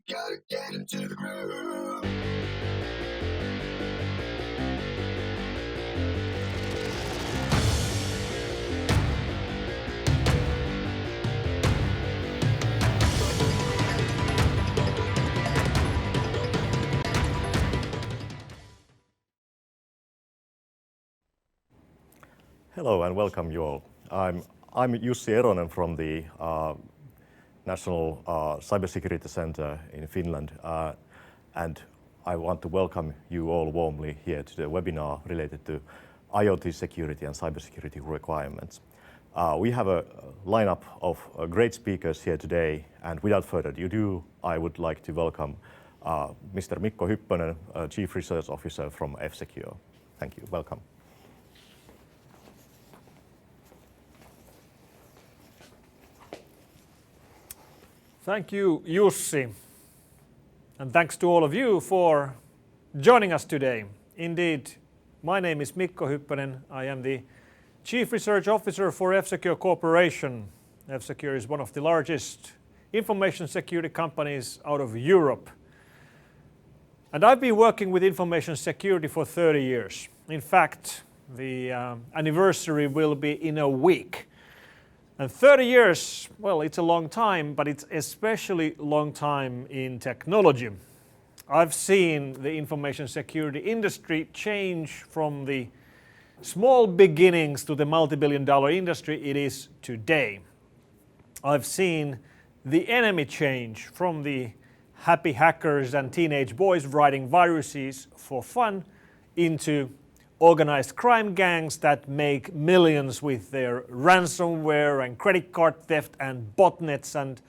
Gotta get into the groove. Hello and welcome you all. I'm Juhani Eronen from the National Cybersecurity Center in Finland, and I want to welcome you all warmly here to the webinar related to IoT security and cybersecurity requirements. We have a lineup of great speakers here today, and without further ado, I would like to welcome Mr. Mikko Hyppönen, Chief Research Officer from F-Secure. Thank you. Welcome. Thank you, Jussi, and thanks to all of you for joining us today. Indeed, my name is Mikko Hyppönen. I am the Chief Research Officer for F-Secure Corporation. F-Secure is one of the largest information security companies out of Europe. And I've been working with information security for 30 years. In fact, the anniversary will be in a week. And 30 years, well, it's a long time, but it's especially long time in technology. I've seen the information security industry change from the small beginnings to the multi-billion-dollar industry it is today. I've seen the enemy change from the happy hackers and teenage boys writing viruses for fun into organized crime gangs that make millions with their ransomware and credit card theft and botnets and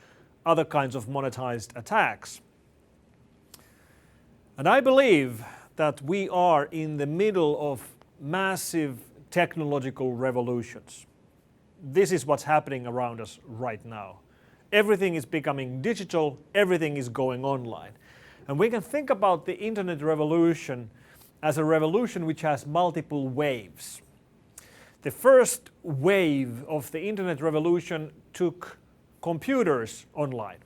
other kinds of monetized attacks. And I believe that we are in the middle of massive technological revolutions. This is what's happening around us right now. Everything is becoming digital, everything is going online. And we can think about the internet revolution as a revolution which has multiple waves. The first wave of the internet revolution took computers online.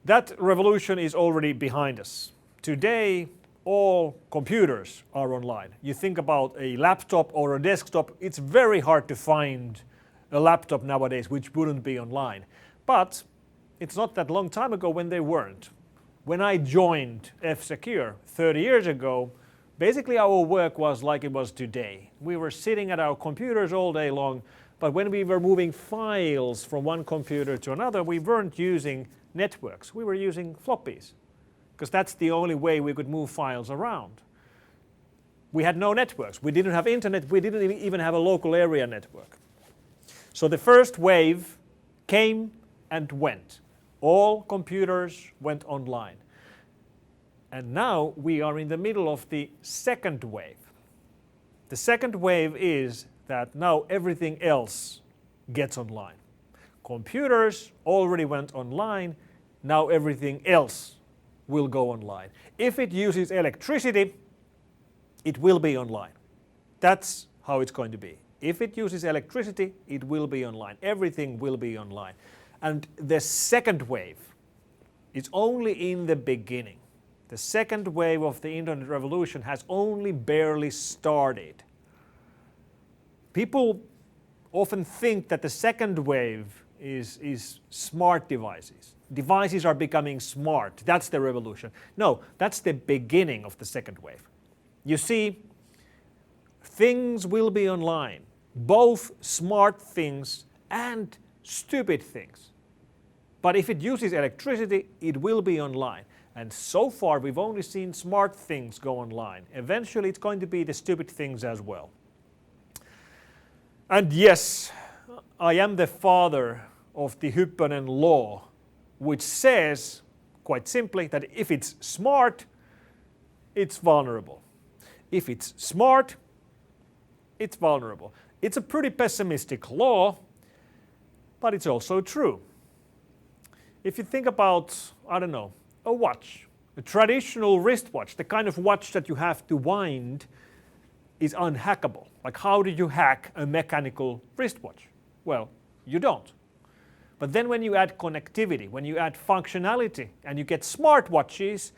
That revolution is already behind us. Today, all computers are online. You think about a laptop or a desktop, it's very hard to find a laptop nowadays which wouldn't be online. But it's not that long time ago when they weren't. When I joined F-Secure 30 years ago, basically our work was like it was today. We were sitting at our computers all day long, but when we were moving files from one computer to another, we weren't using networks. We were using floppies, because that's the only way we could move files around. We had no networks. We didn't have internet. We didn't even have a local area network. So the first wave came and went. All computers went online. And now we are in the middle of the second wave. The second wave is that now everything else gets online. Computers already went online, now everything else will go online. If it uses electricity, it will be online. That's how it's going to be. If it uses electricity, it will be online. Everything will be online. And the second wave is only in the beginning. The second wave of the internet revolution has only barely started. People often think that the second wave is smart devices. Devices are becoming smart. That's the revolution. No, that's the beginning of the second wave. You see, things will be online, both smart things and stupid things. But if it uses electricity, it will be online. And so far, we've only seen smart things go online. Eventually, it's going to be the stupid things as well. And yes, I am the father of the Hyppönen law, which says, quite simply, that if it's smart, it's vulnerable. If it's smart, it's vulnerable. It's a pretty pessimistic law, but it's also true. If you think about, I don't know, a watch, a traditional wristwatch, the kind of watch that you have to wind, is unhackable. Like, how do you hack a mechanical wristwatch? Well, you don't. But then when you add connectivity, when you add functionality and you get smartwatches,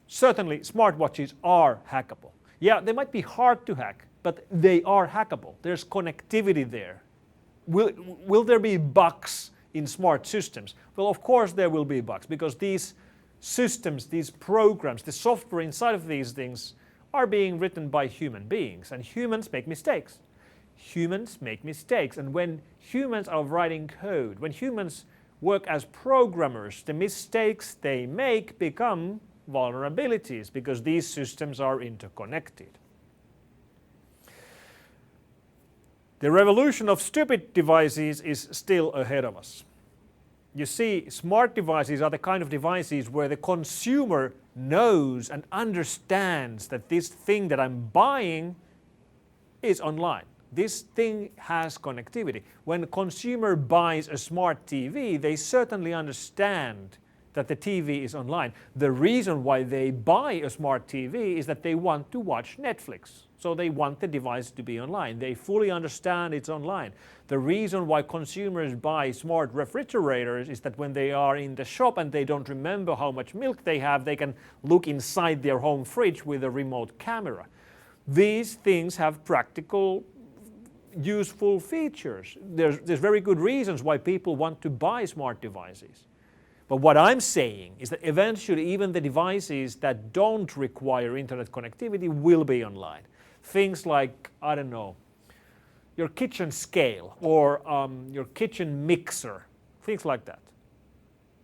certainly smartwatches are hackable. Yeah, they might be hard to hack, but they are hackable. There's connectivity there. Will there be bugs in smart systems? Well, of course there will be bugs, because these systems, these programs, the software inside of these things are being written by human beings, and humans make mistakes. Humans make mistakes, and when humans are writing code, when humans work as programmers, the mistakes they make become vulnerabilities because these systems are interconnected. The revolution of stupid devices is still ahead of us. You see, smart devices are the kind of devices where the consumer knows and understands that this thing that I'm buying is online. This thing has connectivity. When a consumer buys a smart TV, they certainly understand that the TV is online. The reason why they buy a smart TV is that they want to watch Netflix. So they want the device to be online. They fully understand it's online. The reason why consumers buy smart refrigerators is that when they are in the shop and they don't remember how much milk they have, they can look inside their home fridge with a remote camera. These things have practical, useful features. There's very good reasons why people want to buy smart devices. But what I'm saying is that eventually even the devices that don't require internet connectivity will be online. Things like, I don't know, your kitchen scale or your kitchen mixer, things like that.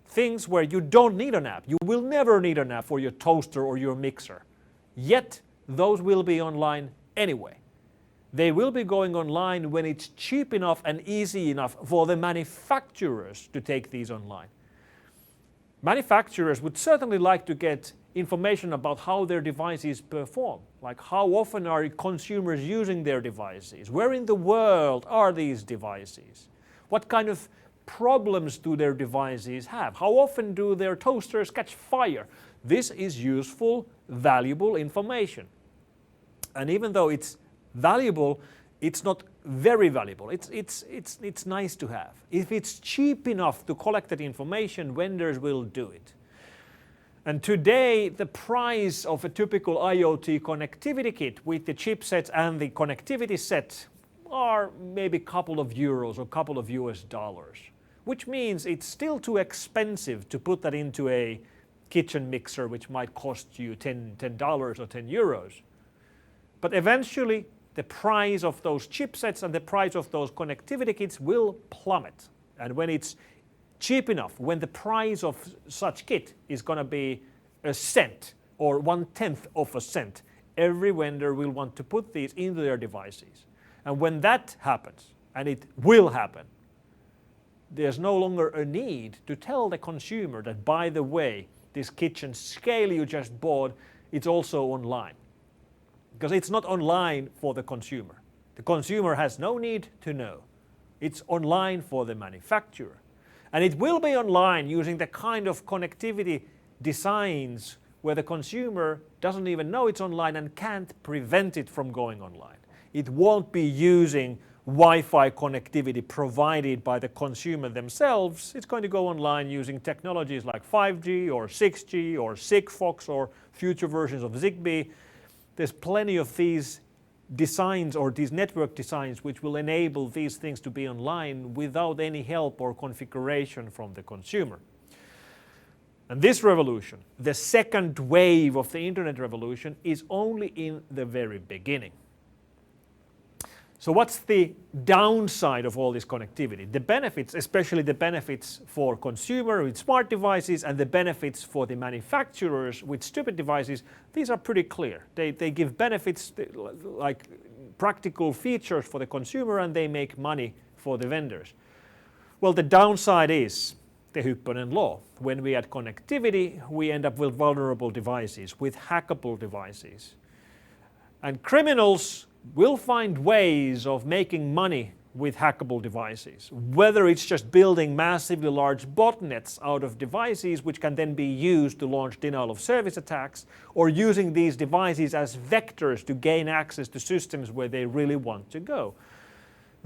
Things where you don't need an app. You will never need an app for your toaster or your mixer. Yet those will be online anyway. They will be going online when it's cheap enough and easy enough for the manufacturers to take these online. Manufacturers would certainly like to get information about how their devices perform, like how often are consumers using their devices, where in the world are these devices, what kind of problems do their devices have, how often do their toasters catch fire. This is useful, valuable information. And even though it's valuable, it's not very valuable. It's nice to have. If it's cheap enough to collect that information, vendors will do it. And today, the price of a typical IoT connectivity kit with the chipsets and the connectivity set are maybe a couple of euros or a couple of US dollars, which means it's still too expensive to put that into a kitchen mixer, which might cost you $10 or 10 euros. But eventually, the price of those chipsets and the price of those connectivity kits will plummet. And when it's cheap enough, when the price of such kit is going to be a cent or 1/10 of a cent, every vendor will want to put these into their devices. And when that happens, and it will happen, there's no longer a need to tell the consumer that, by the way, this kitchen scale you just bought, it's also online. Because it's not online for the consumer. The consumer has no need to know. It's online for the manufacturer. And it will be online using the kind of connectivity designs where the consumer doesn't even know it's online and can't prevent it from going online. It won't be using Wi-Fi connectivity provided by the consumer themselves. It's going to go online using technologies like 5G or 6G or Sigfox or future versions of Zigbee. There's plenty of these designs or these network designs which will enable these things to be online without any help or configuration from the consumer. And this revolution, the second wave of the internet revolution, is only in the very beginning. So what's the downside of all this connectivity? The benefits, especially the benefits for consumer with smart devices and the benefits for the manufacturers with stupid devices, these are pretty clear. They give benefits like practical features for the consumer and they make money for the vendors. Well, the downside is the Hyppönen law. When we add connectivity, we end up with vulnerable devices, with hackable devices. And criminals will find ways of making money with hackable devices, whether it's just building massively large botnets out of devices which can then be used to launch denial of service attacks, or using these devices as vectors to gain access to systems where they really want to go.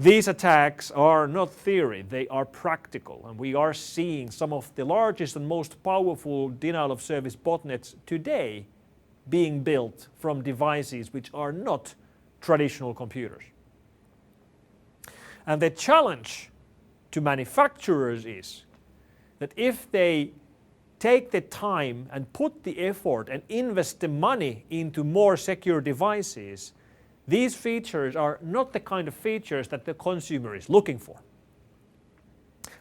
These attacks are not theory, they are practical, and we are seeing some of the largest and most powerful denial of service botnets today being built from devices which are not traditional computers. And the challenge to manufacturers is that if they take the time and put the effort and invest the money into more secure devices, these features are not the kind of features that the consumer is looking for.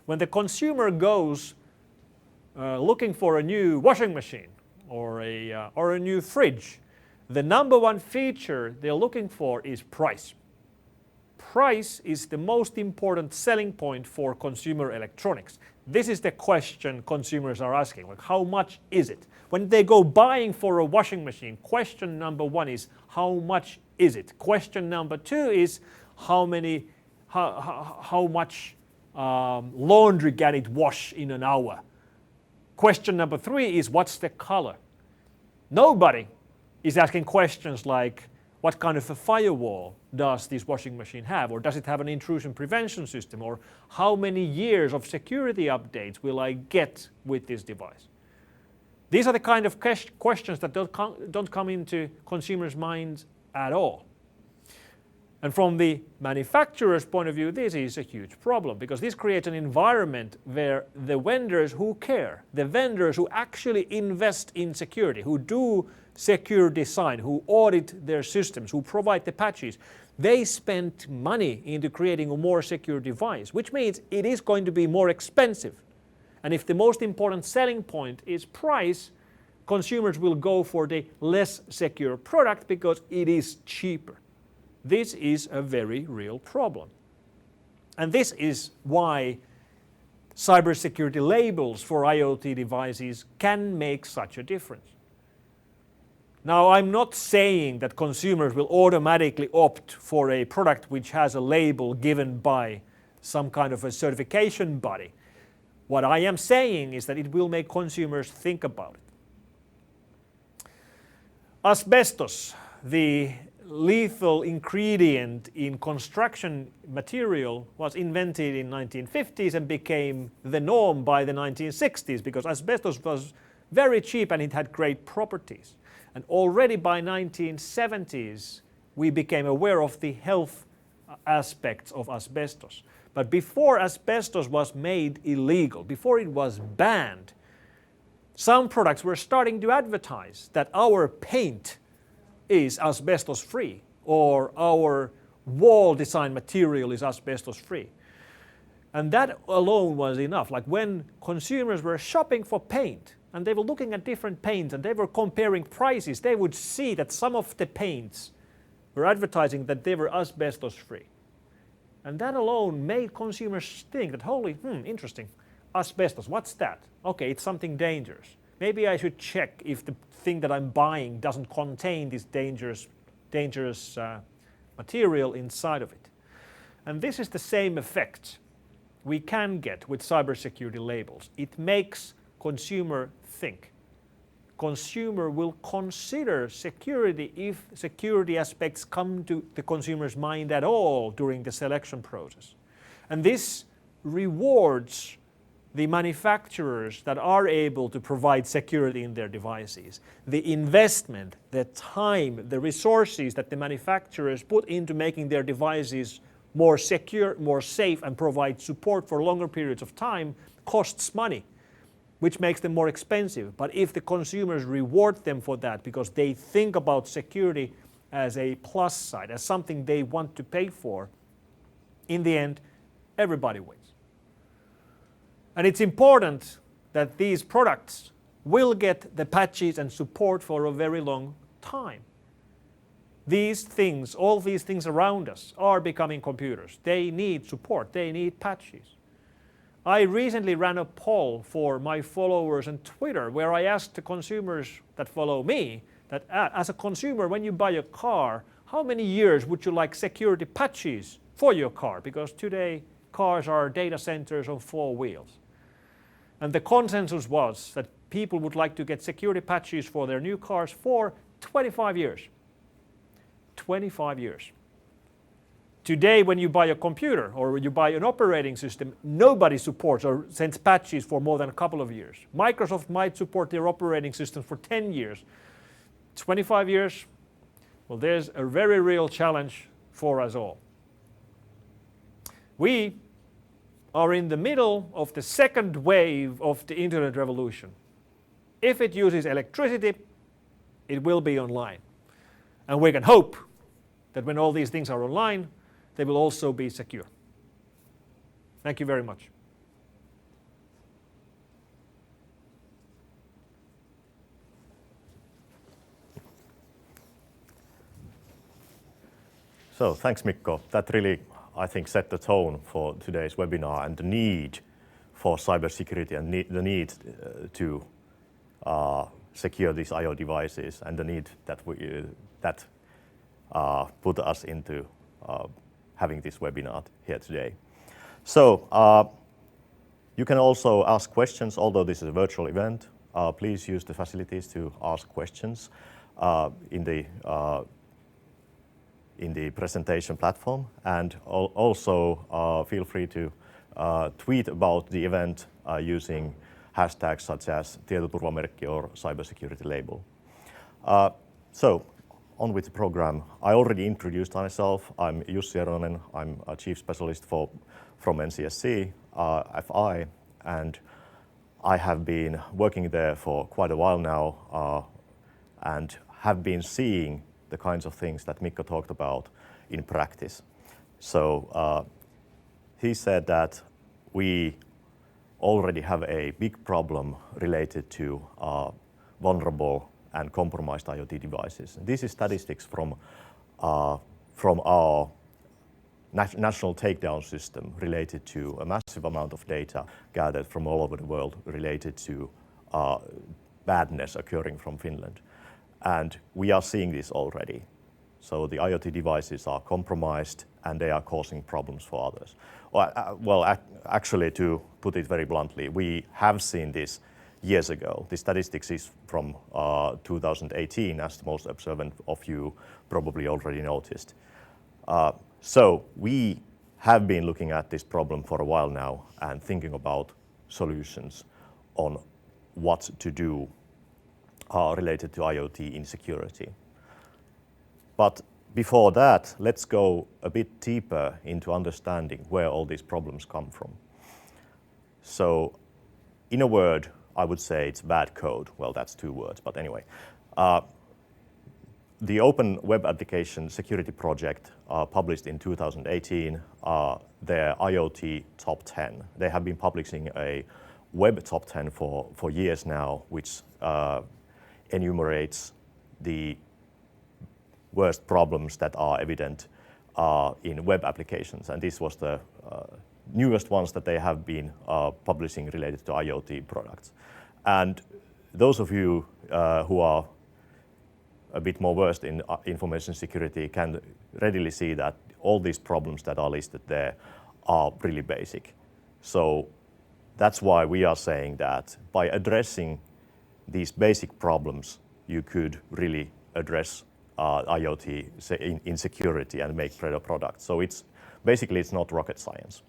When the consumer goes looking for a new washing machine or a new fridge, the number one feature they're looking for is price. Price is the most important selling point for consumer electronics. This is the question consumers are asking, like how much is it? When they go buying for a washing machine, question number one is how much is it? Question number two is how much laundry can it wash in an hour? Question number three is what's the color? Nobody is asking questions like what kind of a firewall does this washing machine have, or does it have an intrusion prevention system, or how many years of security updates will I get with this device? These are the kind of questions that don't come into consumers' minds at all. And from the manufacturer's point of view, this is a huge problem because this creates an environment where the vendors who care, the vendors who actually invest in security, who do secure design, who audit their systems, who provide the patches, they spend money into creating a more secure device, which means it is going to be more expensive. And if the most important selling point is price, consumers will go for the less secure product because it is cheaper. This is a very real problem. And this is why cybersecurity labels for IoT devices can make such a difference. Now, I'm not saying that consumers will automatically opt for a product which has a label given by some kind of a certification body. What I am saying is that it will make consumers think about it. Asbestos, the lethal ingredient in construction material, was invented in 1950s and became the norm by the 1960s because asbestos was very cheap and it had great properties. And already by 1970s we became aware of the health aspects of asbestos. But before asbestos was made illegal, before it was banned, some products were starting to advertise that our paint is asbestos free or our wall design material is asbestos free. And that alone was enough. Like when consumers were shopping for paint and they were looking at different paints and they were comparing prices, they would see that some of the paints were advertising that they were asbestos free. And that alone made consumers think that, holy, interesting, asbestos, what's that? Okay, it's something dangerous. Maybe I should check if the thing that I'm buying doesn't contain this dangerous material inside of it. And this is the same effect we can get with cybersecurity labels. It makes consumer think. Consumer will consider security if security aspects come to the consumer's mind at all during the selection process. And this rewards the manufacturers that are able to provide security in their devices. The investment, the time, the resources that the manufacturers put into making their devices more secure, more safe, and provide support for longer periods of time costs money, which makes them more expensive. But if the consumers reward them for that because they think about security as a plus side, as something they want to pay for, in the end, everybody wins. And it's important that these products will get the patches and support for a very long time. These things, all these things around us are becoming computers. They need support, they need patches. I recently ran a poll for my followers on Twitter where I asked the consumers that follow me that as a consumer, when you buy a car, how many years would you like security patches for your car? Because today cars are data centers on 4 wheels. And the consensus was that people would like to get security patches for their new cars for 25 years. 25 years. Today, when you buy a computer or you buy an operating system, nobody supports or sends patches for more than a couple of years. Microsoft might support their operating system for 10 years. 25 years, well, there's a very real challenge for us all. We are in the middle of the second wave of the internet revolution. If it uses electricity, it will be online. And we can hope that when all these things are online, they will also be secure. Thank you very much. So thanks, Mikko. That really, I think, set the tone for today's webinar and the need for cybersecurity and the need to secure these Iot devices and the need that put us into having this webinar here today. So you can also ask questions, although this is a virtual event. Please use the facilities to ask questions in the presentation platform, and also feel free to tweet about the event using hashtags such as tietoturvamerkki or Cybersecurity Label. So on with the program. I already introduced myself. I'm Juhani Eronen. I'm a chief specialist from NCSC FI, and I have been working there for quite a while now and have been seeing the kinds of things that Mikko talked about in practice. So he said that we already have a big problem related to vulnerable and compromised IoT devices. This is statistics from our national takedown system related to a massive amount of data gathered from all over the world related to badness occurring from Finland. And we are seeing this already. So the IoT devices are compromised and they are causing problems for others. Actually, to put it very bluntly, we have seen this years ago. The statistics is from 2018, as most observant of you probably already noticed. So we have been looking at this problem for a while now and thinking about solutions on what to do related to IoT insecurity. But before that, let's go a bit deeper into understanding where all these problems come from. So in a word, I would say it's bad code. Well, that's two words, but anyway. The Open Web Application Security Project published in 2018 their IoT Top 10. They have been publishing a Web Top 10 for years now, which enumerates the worst problems that are evident in web applications. And this was the newest ones that they have been publishing related to IoT products. And those of you who are a bit more versed in information security can readily see that all these problems that are listed there are really basic. So that's why we are saying that by addressing these basic problems, you could really address IoT insecurity and make better products. So it's not rocket science.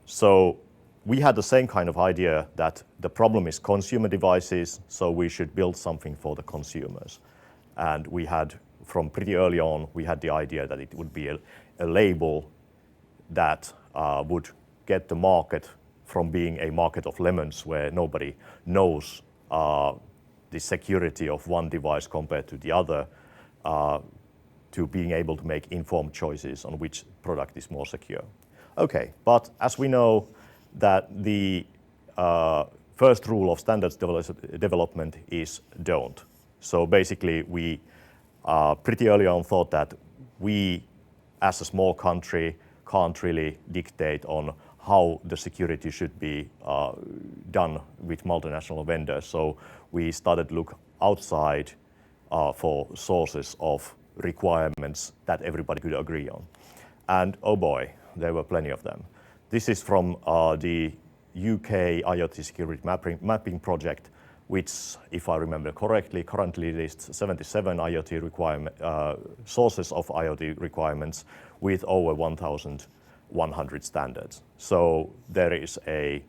So we had the same kind of idea that the problem is consumer devices, so we should build something for the consumers. And we had, from pretty early on, we had the idea that it would be a label that would get the market from being a market of lemons where nobody knows the security of one device compared to the other, to being able to make informed choices on which product is more secure. Okay, but as we know that the first rule of standards development is don't. So basically we pretty early on thought that we as a small country can't really dictate on how the security should be done with multinational vendors. So we started to look outside for sources of requirements that everybody could agree on. And oh boy, there were plenty of them. This is from the UK IoT security mapping project, which, if I remember correctly, currently lists 77 IoT sources of IoT requirements with over 1,100 standards. So there is a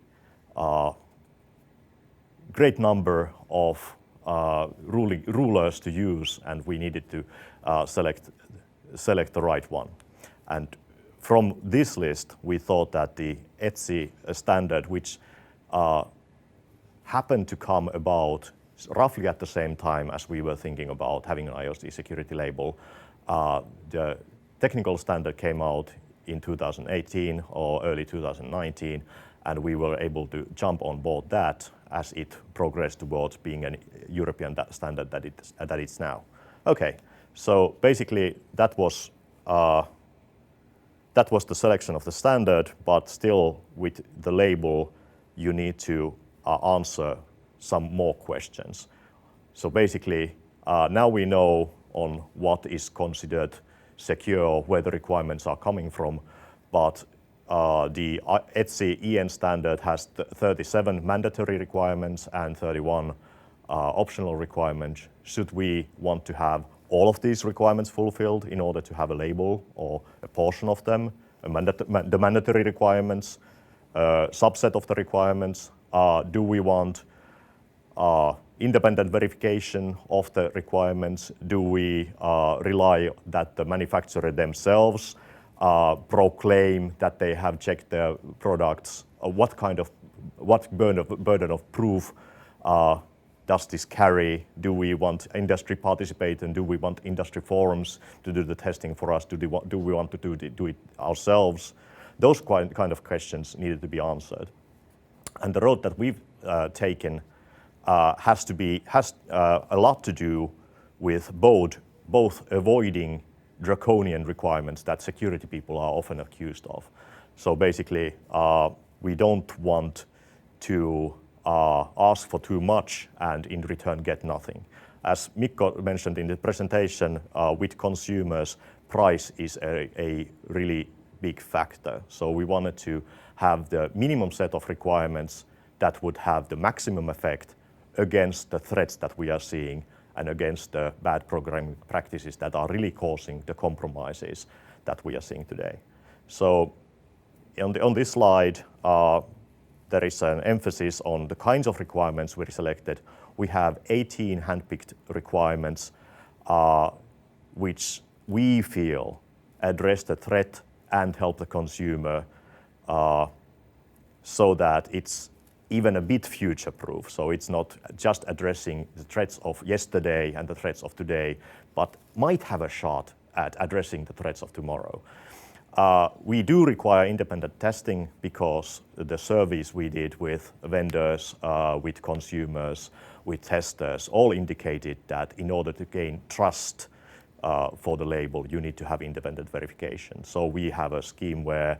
great number of rulers to use, and we needed to select the right one. And from this list, we thought that the ETSI standard, which happened to come about roughly at the same time as we were thinking about having an IoT security label, the technical standard came out in 2018 or early 2019, and we were able to jump on board that as it progressed towards being a European standard that it's now. Okay, so basically that was the selection of the standard, but still with the label you need to answer some more questions. So basically now we know on what is considered secure, where the requirements are coming from, but the ETSI EN standard has 37 mandatory requirements and 31 optional requirements. Should we want to have all of these requirements fulfilled in order to have a label, or a portion of them, the mandatory requirements, subset of the requirements? Do we want independent verification of the requirements? Do we rely that the manufacturer themselves proclaim that they have checked their products? What burden of proof does this carry? Do we want industry participate, and do we want industry forums to do the testing for us? Do we want to do it ourselves? Those kind of questions needed to be answered. And the road that we've taken has a lot to do with both avoiding draconian requirements that security people are often accused of. So basically, we don't want to ask for too much and in return get nothing. As Mikko mentioned in the presentation, with consumers, price is a really big factor. So we wanted to have the minimum set of requirements that would have the maximum effect against the threats that we are seeing and against the bad programming practices that are really causing the compromises that we are seeing today. So on this slide, there is an emphasis on the kinds of requirements we selected. We have 18 handpicked requirements, which we feel address the threat and help the consumer so that it's even a bit future-proof. So it's not just addressing the threats of yesterday and the threats of today, but might have a shot at addressing the threats of tomorrow. We do require independent testing because the surveys we did with vendors, with consumers, with testers, all indicated that in order to gain trust for the label, you need to have independent verification. So we have a scheme where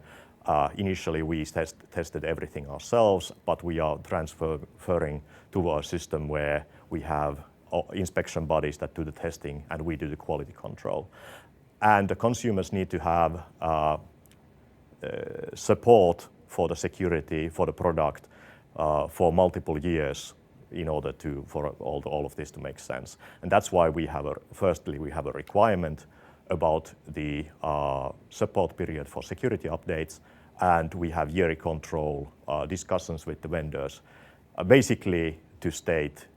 initially we tested everything ourselves, but we are transferring to our system where we have inspection bodies that do the testing and we do the quality control. And the consumers need to have support for the security for the product for multiple years in order for all of this to make sense. And that's why we have a requirement about the support period for security updates, and we have yearly control discussions with the vendors, basically to state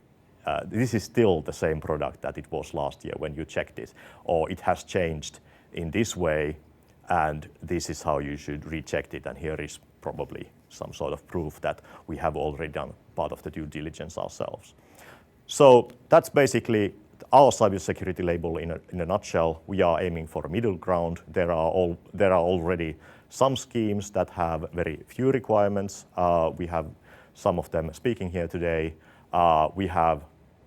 this is still the same product that it was last year when you checked it, or it has changed in this way, and this is how you should recheck it, and here is probably some sort of proof that we have already done part of the due diligence ourselves. So that's basically our cybersecurity label in a nutshell. We are aiming for a middle ground. There are already some schemes that have very few requirements. We have some of them speaking here today. We have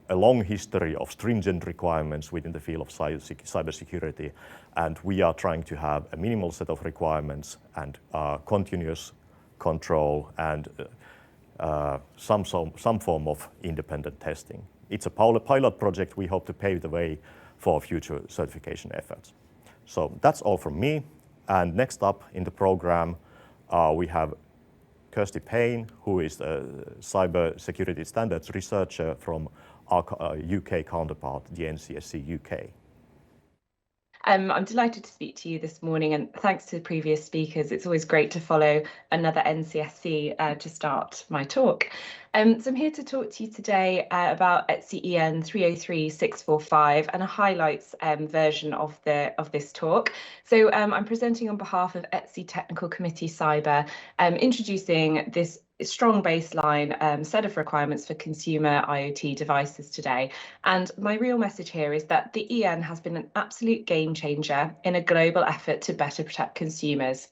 a long history of stringent requirements within the field of cybersecurity, and we are trying to have a minimal set of requirements and continuous control and some form of independent testing. It's a pilot project. We hope to pave the way for future certification efforts. So that's all from me. And next up in the program, we have Kirsty Payne, who is the cybersecurity standards researcher from our UK counterpart, the NCSC UK. I'm delighted to speak to you this morning, and thanks to the previous speakers. It's always great to follow another NCSC to start my talk. So I'm here to talk to you today about ETSI EN 303645 and a highlights version of this talk. So I'm presenting on behalf of ETSI Technical Committee Cyber, introducing this strong baseline set of requirements for consumer IoT devices today. And my real message here is that the EN has been an absolute game changer in a global effort to better protect consumers.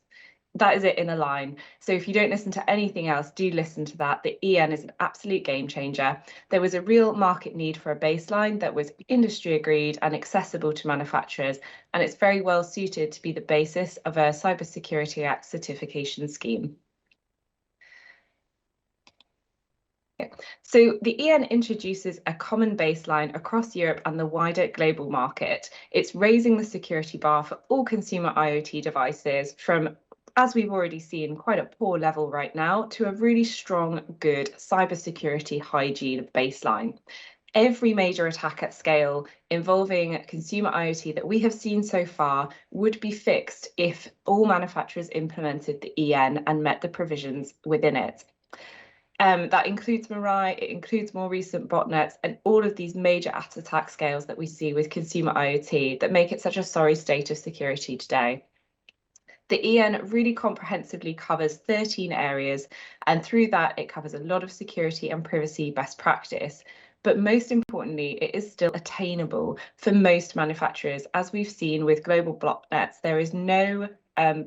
That is it in a line. So if you don't listen to anything else, do listen to that. The EN is an absolute game changer. There was a real market need for a baseline that was industry agreed and accessible to manufacturers, and it's very well suited to be the basis of a Cybersecurity Act certification scheme. So the EN introduces a common baseline across Europe and the wider global market. It's raising the security bar for all consumer IoT devices from, as we've already seen, quite a poor level right now to a really strong, good cybersecurity hygiene baseline. Every major attack at scale involving consumer IoT that we have seen so far would be fixed if all manufacturers implemented the EN and met the provisions within it. That includes Mirai, it includes more recent botnets, and all of these major attack scales that we see with consumer IoT that make it such a sorry state of security today. The EN really comprehensively covers 13 areas, and through that it covers a lot of security and privacy best practice. But most importantly, it is still attainable for most manufacturers. As we've seen with global botnets, there is no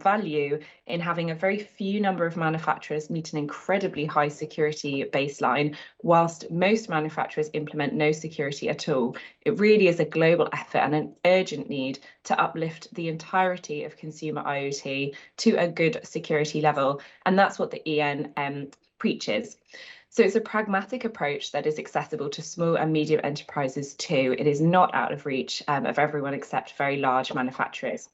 value in having a very few number of manufacturers meet an incredibly high security baseline, whilst most manufacturers implement no security at all. It really is a global effort and an urgent need to uplift the entirety of consumer IoT to a good security level. And that's what the EN preaches. So it's a pragmatic approach that is accessible to small and medium enterprises too. It is not out of reach of everyone except very large manufacturers.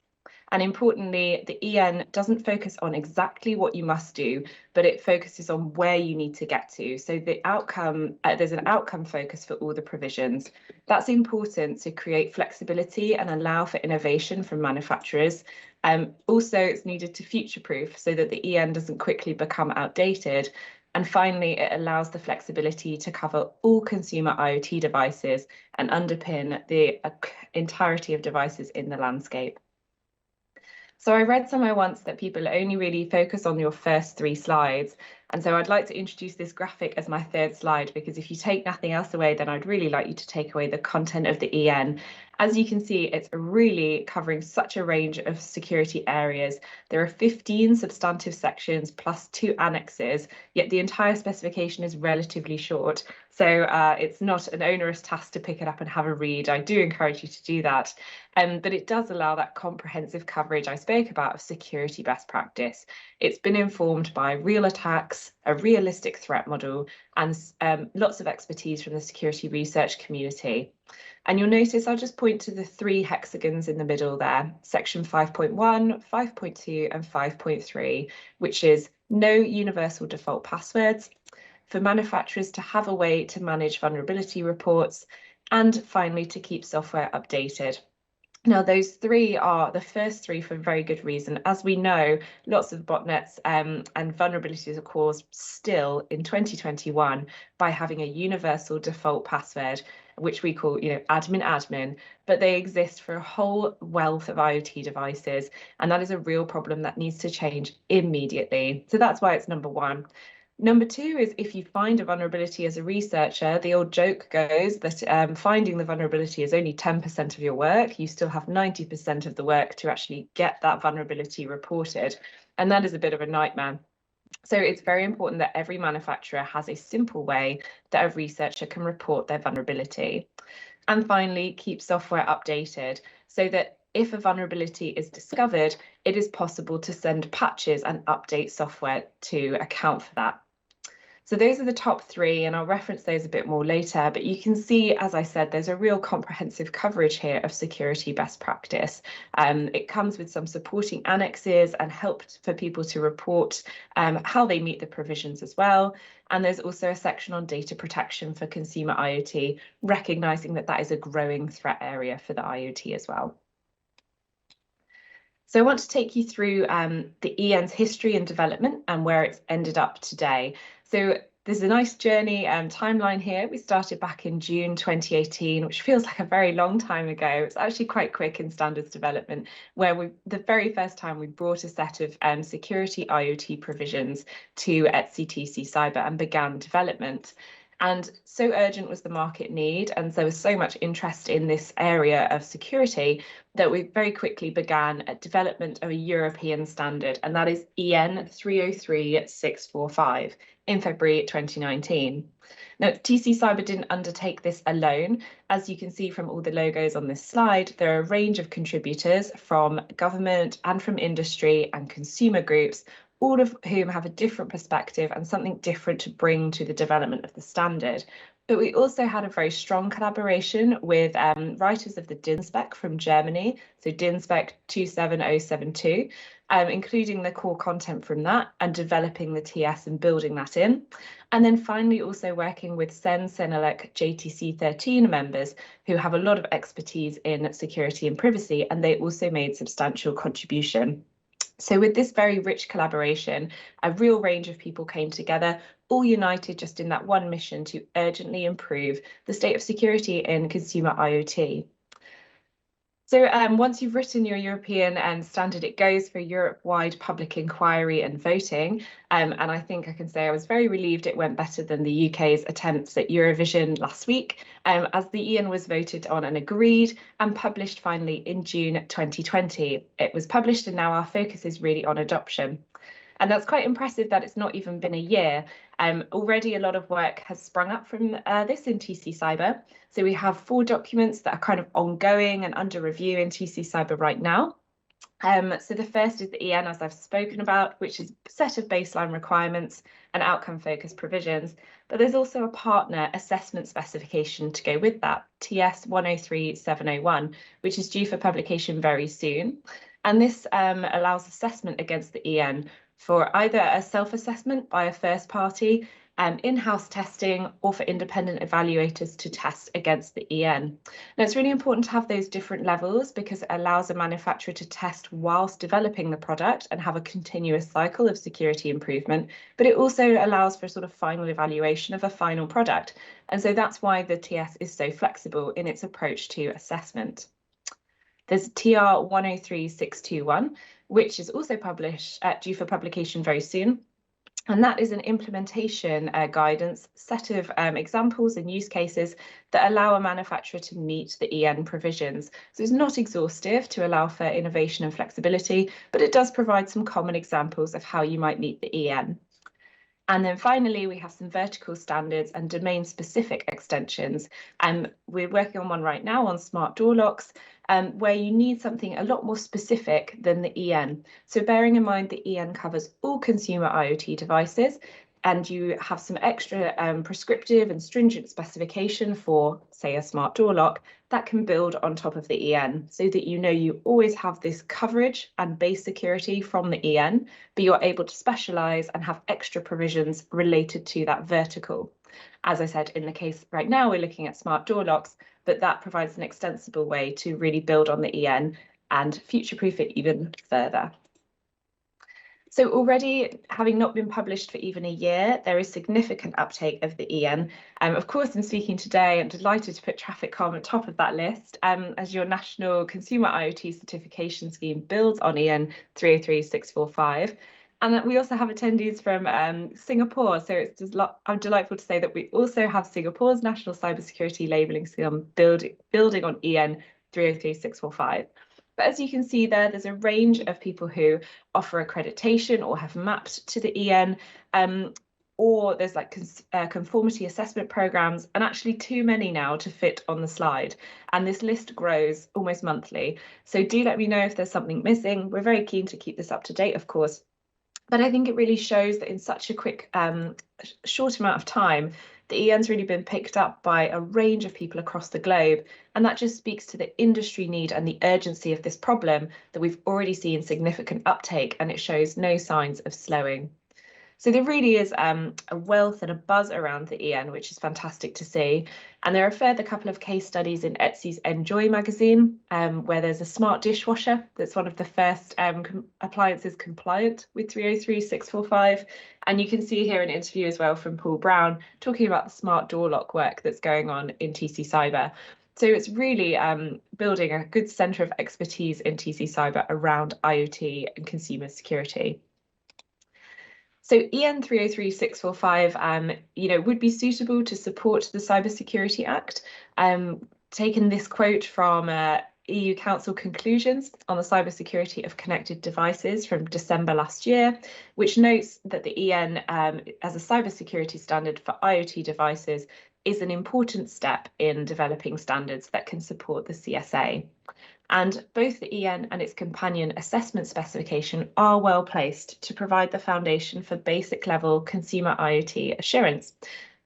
And importantly, the EN doesn't focus on exactly what you must do, but it focuses on where you need to get to. So the outcome, there's an outcome focus for all the provisions. That's important to create flexibility and allow for innovation from manufacturers. Also, it's needed to future-proof so that the EN doesn't quickly become outdated. And finally, it allows the flexibility to cover all consumer IoT devices and underpin the entirety of devices in the landscape. So I read somewhere once that people only really focus on your first 3 slides. And so I'd like to introduce this graphic as my 3rd slide, because if you take nothing else away, then I'd really like you to take away the content of the EN. As you can see, it's really covering such a range of security areas. There are 15 substantive sections plus 2 annexes, yet the entire specification is relatively short. So it's not an onerous task to pick it up and have a read. I do encourage you to do that. But it does allow that comprehensive coverage I spoke about of security best practice. It's been informed by real attacks, a realistic threat model, and lots of expertise from the security research community. And you'll notice I'll just point to the 3 hexagons in the middle there, section 5.1, 5.2 and 5.3, which is no universal default passwords, for manufacturers to have a way to manage vulnerability reports, and finally to keep software updated. Now, those 3 are the first 3 for a very good reason. As we know, lots of botnets and vulnerabilities are caused still in 2021 by having a universal default password, which we call, admin, but they exist for a whole wealth of IoT devices. And that is a real problem that needs to change immediately. So that's why it's number 1. Number 2 is if you find a vulnerability as a researcher, the old joke goes that finding the vulnerability is only 10% of your work. You still have 90% of the work to actually get that vulnerability reported. And that is a bit of a nightmare. So it's very important that every manufacturer has a simple way that a researcher can report their vulnerability. And finally, keep software updated so that if a vulnerability is discovered, it is possible to send patches and update software to account for that. So those are the top three, and I'll reference those a bit more later. But you can see, as I said, there's a real comprehensive coverage here of security best practice. It comes with some supporting annexes and help for people to report how they meet the provisions as well. And there's also a section on data protection for consumer IoT, recognizing that that is a growing threat area for the IoT as well. So I want to take you through the EN's history and development and where it's ended up today. So there's a nice journey timeline here. We started back in June 2018, which feels like a very long time ago. It's actually quite quick in standards development, where the very first time we brought a set of security IoT provisions to CTC Cyber and began development. And so urgent was the market need, and there was so much interest in this area of security that we very quickly began a development of a European standard, and that is EN 303645 in February 2019. Now, TC Cyber didn't undertake this alone. As you can see from all the logos on this slide, there are a range of contributors from government and from industry and consumer groups, all of whom have a different perspective and something different to bring to the development of the standard. But we also had a very strong collaboration with writers of the DIN spec from Germany, so DIN spec 27072, including the core content from that and developing the TS and building that in. And then finally also working with CEN CENELEC JTC 13 members who have a lot of expertise in security and privacy, and they also made substantial contribution. So with this very rich collaboration, a real range of people came together, all united just in that one mission to urgently improve the state of security in consumer IoT. So once you've written your European standard, it goes for Europe-wide public inquiry and voting. And I think I can say I was very relieved it went better than the UK's attempts at Eurovision last week, as the EN was voted on and agreed and published finally in June 2020. It was published and now our focus is really on adoption. And that's quite impressive that it's not even been a year. Already a lot of work has sprung up from this in TC Cyber. So we have 4 documents that are kind of ongoing and under review in TC Cyber right now. So the first is the EN, as I've spoken about, which is a set of baseline requirements and outcome-focused provisions. But there's also a partner assessment specification to go with that, TS 103701, which is due for publication very soon. And this allows assessment against the EN for either a self-assessment by a first party, in-house testing, or for independent evaluators to test against the EN. Now, it's really important to have those different levels because it allows a manufacturer to test whilst developing the product and have a continuous cycle of security improvement, but it also allows for a sort of final evaluation of a final product. And so that's why the TS is so flexible in its approach to assessment. There's TR 103621, which is also published due for publication very soon. And that is an implementation guidance set of examples and use cases that allow a manufacturer to meet the EN provisions. So it's not exhaustive to allow for innovation and flexibility, but it does provide some common examples of how you might meet the EN. And then finally, we have some vertical standards and domain-specific extensions. We're working on one right now on smart door locks, where you need something a lot more specific than the EN. So bearing in mind the EN covers all consumer IoT devices, and you have some extra prescriptive and stringent specification for, say, a smart door lock that can build on top of the EN so that you know you always have this coverage and base security from the EN, but you're able to specialize and have extra provisions related to that vertical. As I said, in the case right now, we're looking at smart door locks, but that provides an extensible way to really build on the EN and future-proof it even further. So already, having not been published for even a year, there is significant uptake of the EN. Of course, in speaking today, I'm delighted to put Traficom at top of that list, as your national consumer IoT certification scheme builds on EN 303645. And we also have attendees from Singapore. So I'm delightful to say that we also have Singapore's national cybersecurity labelling scheme building on EN 303645. But as you can see there's a range of people who offer accreditation or have mapped to the EN, or there's like conformity assessment programs, and actually too many now to fit on the slide. And this list grows almost monthly. So do let me know if there's something missing. We're very keen to keep this up to date, of course. But I think it really shows that in such a quick, short amount of time, the EN's really been picked up by a range of people across the globe. And that just speaks to the industry need and the urgency of this problem that we've already seen significant uptake, and it shows no signs of slowing. So there really is a wealth and a buzz around the EN, which is fantastic to see. And there are a further couple of case studies in Etsy's Enjoy magazine, where there's a smart dishwasher that's one of the first appliances compliant with 303.645. And you can see here an interview as well from Paul Brown talking about the smart door lock work that's going on in TC Cyber. So it's really building a good centre of expertise in TC Cyber around IoT and consumer security. So EN 303.645, would be suitable to support the Cybersecurity Act. Taken this quote from EU Council conclusions on the cybersecurity of connected devices from December last year, which notes that the EN as a cybersecurity standard for IoT devices is an important step in developing standards that can support the CSA. And both the EN and its companion assessment specification are well placed to provide the foundation for basic level consumer IoT assurance.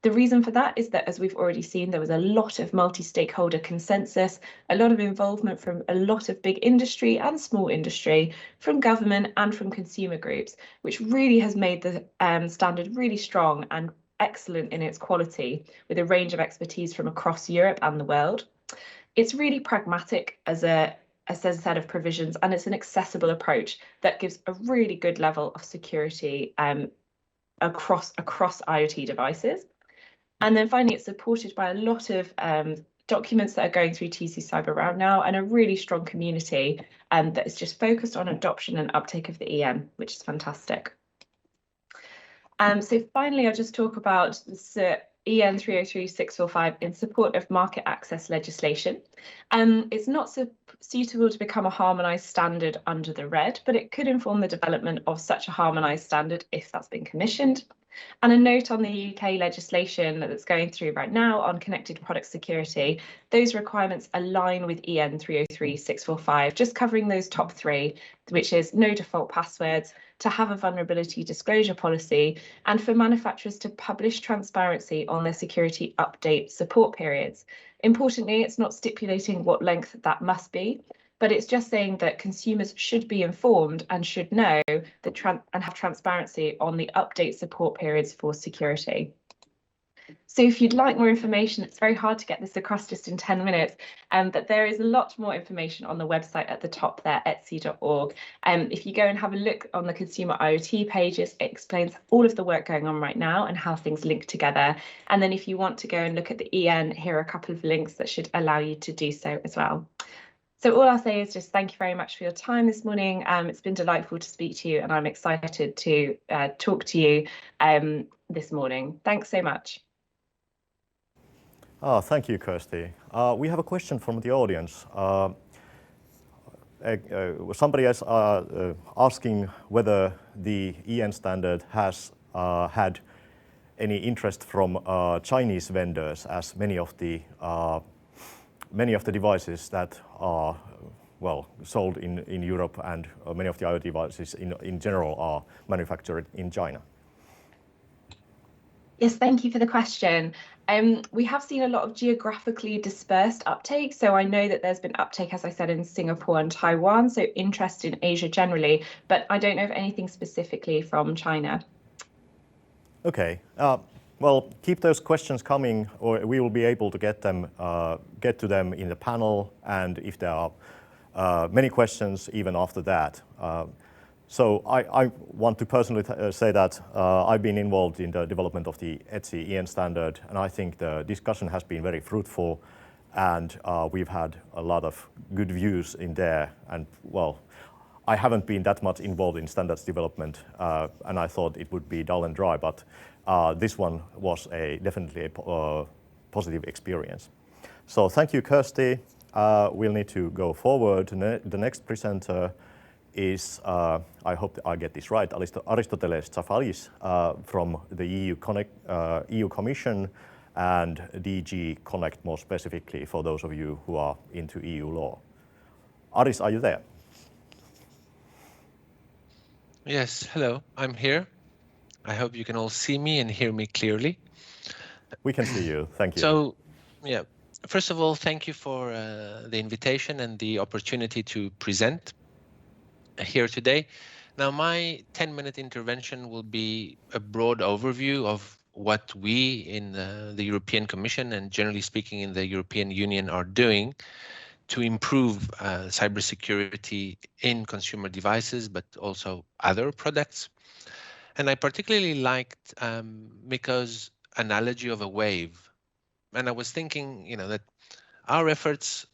The reason for that is that, as we've already seen, there was a lot of multi-stakeholder consensus, a lot of involvement from a lot of big industry and small industry, from government and from consumer groups, which really has made the standard really strong and excellent in its quality, with a range of expertise from across Europe and the world. It's really pragmatic as a set of provisions, and it's an accessible approach that gives a really good level of security across IoT devices. And then finally, it's supported by a lot of documents that are going through TC Cyber right now, and a really strong community that is just focused on adoption and uptake of the EN, which is fantastic. So finally, I'll just talk about this EN 303.645 in support of market access legislation. It's not suitable to become a harmonised standard under the RED, but it could inform the development of such a harmonised standard if that's been commissioned. And a note on the UK legislation that's going through right now on connected product security, those requirements align with EN 303.645, just covering those top three, which is no default passwords, to have a vulnerability disclosure policy, and for manufacturers to publish transparency on their security update support periods. Importantly, it's not stipulating what length that must be, but it's just saying that consumers should be informed and should know that and have transparency on the update support periods for security. So if you'd like more information, it's very hard to get this across just in 10 minutes, but there is a lot more information on the website at the top there, etsy.org. If you go and have a look on the consumer IoT pages, it explains all of the work going on right now and how things link together. And then if you want to go and look at the EN, here are a couple of links that should allow you to do so as well. So all I'll say is just thank you very much for your time this morning. It's been delightful to speak to you, and I'm excited to talk to you this morning. Thanks so much. Thank you, Kirsty. We have a question from the audience. Somebody is asking whether the EN standard has had any interest from Chinese vendors, as many of the devices that are sold in Europe, and many of the IoT devices in general are manufactured in China. Yes, thank you for the question. We have seen a lot of geographically dispersed uptake. So I know that there's been uptake, as I said, in Singapore and Taiwan, so interest in Asia generally, but I don't know of anything specifically from China. Okay. Well, keep those questions coming, or we will be able to get to them in the panel, and if there are many questions, even after that. So I want to personally say that I've been involved in the development of the Etsy EN standard, and I think the discussion has been very fruitful, and we've had a lot of good views in there. And well, I haven't been that much involved in standards development, and I thought it would be dull and dry, but this one was definitely a positive experience. So thank you, Kirsty. We'll need to go forward. The next presenter is, I hope I get this right, Aristotelis Tzafalias from the EU Commission and DG Connect more specifically, for those of you who are into EU law. Aris, are you there? Yes, hello, I'm here. I hope you can all see me and hear me clearly. We can see you. Thank you. So, yeah, first of all, thank you for the invitation and the opportunity to present here today. Now, my 10-minute intervention will be a broad overview of what we in the European Commission and generally speaking in the European Union are doing to improve cybersecurity in consumer devices, but also other products. And I particularly liked Mikko's analogy of a wave. And I was thinking, that our efforts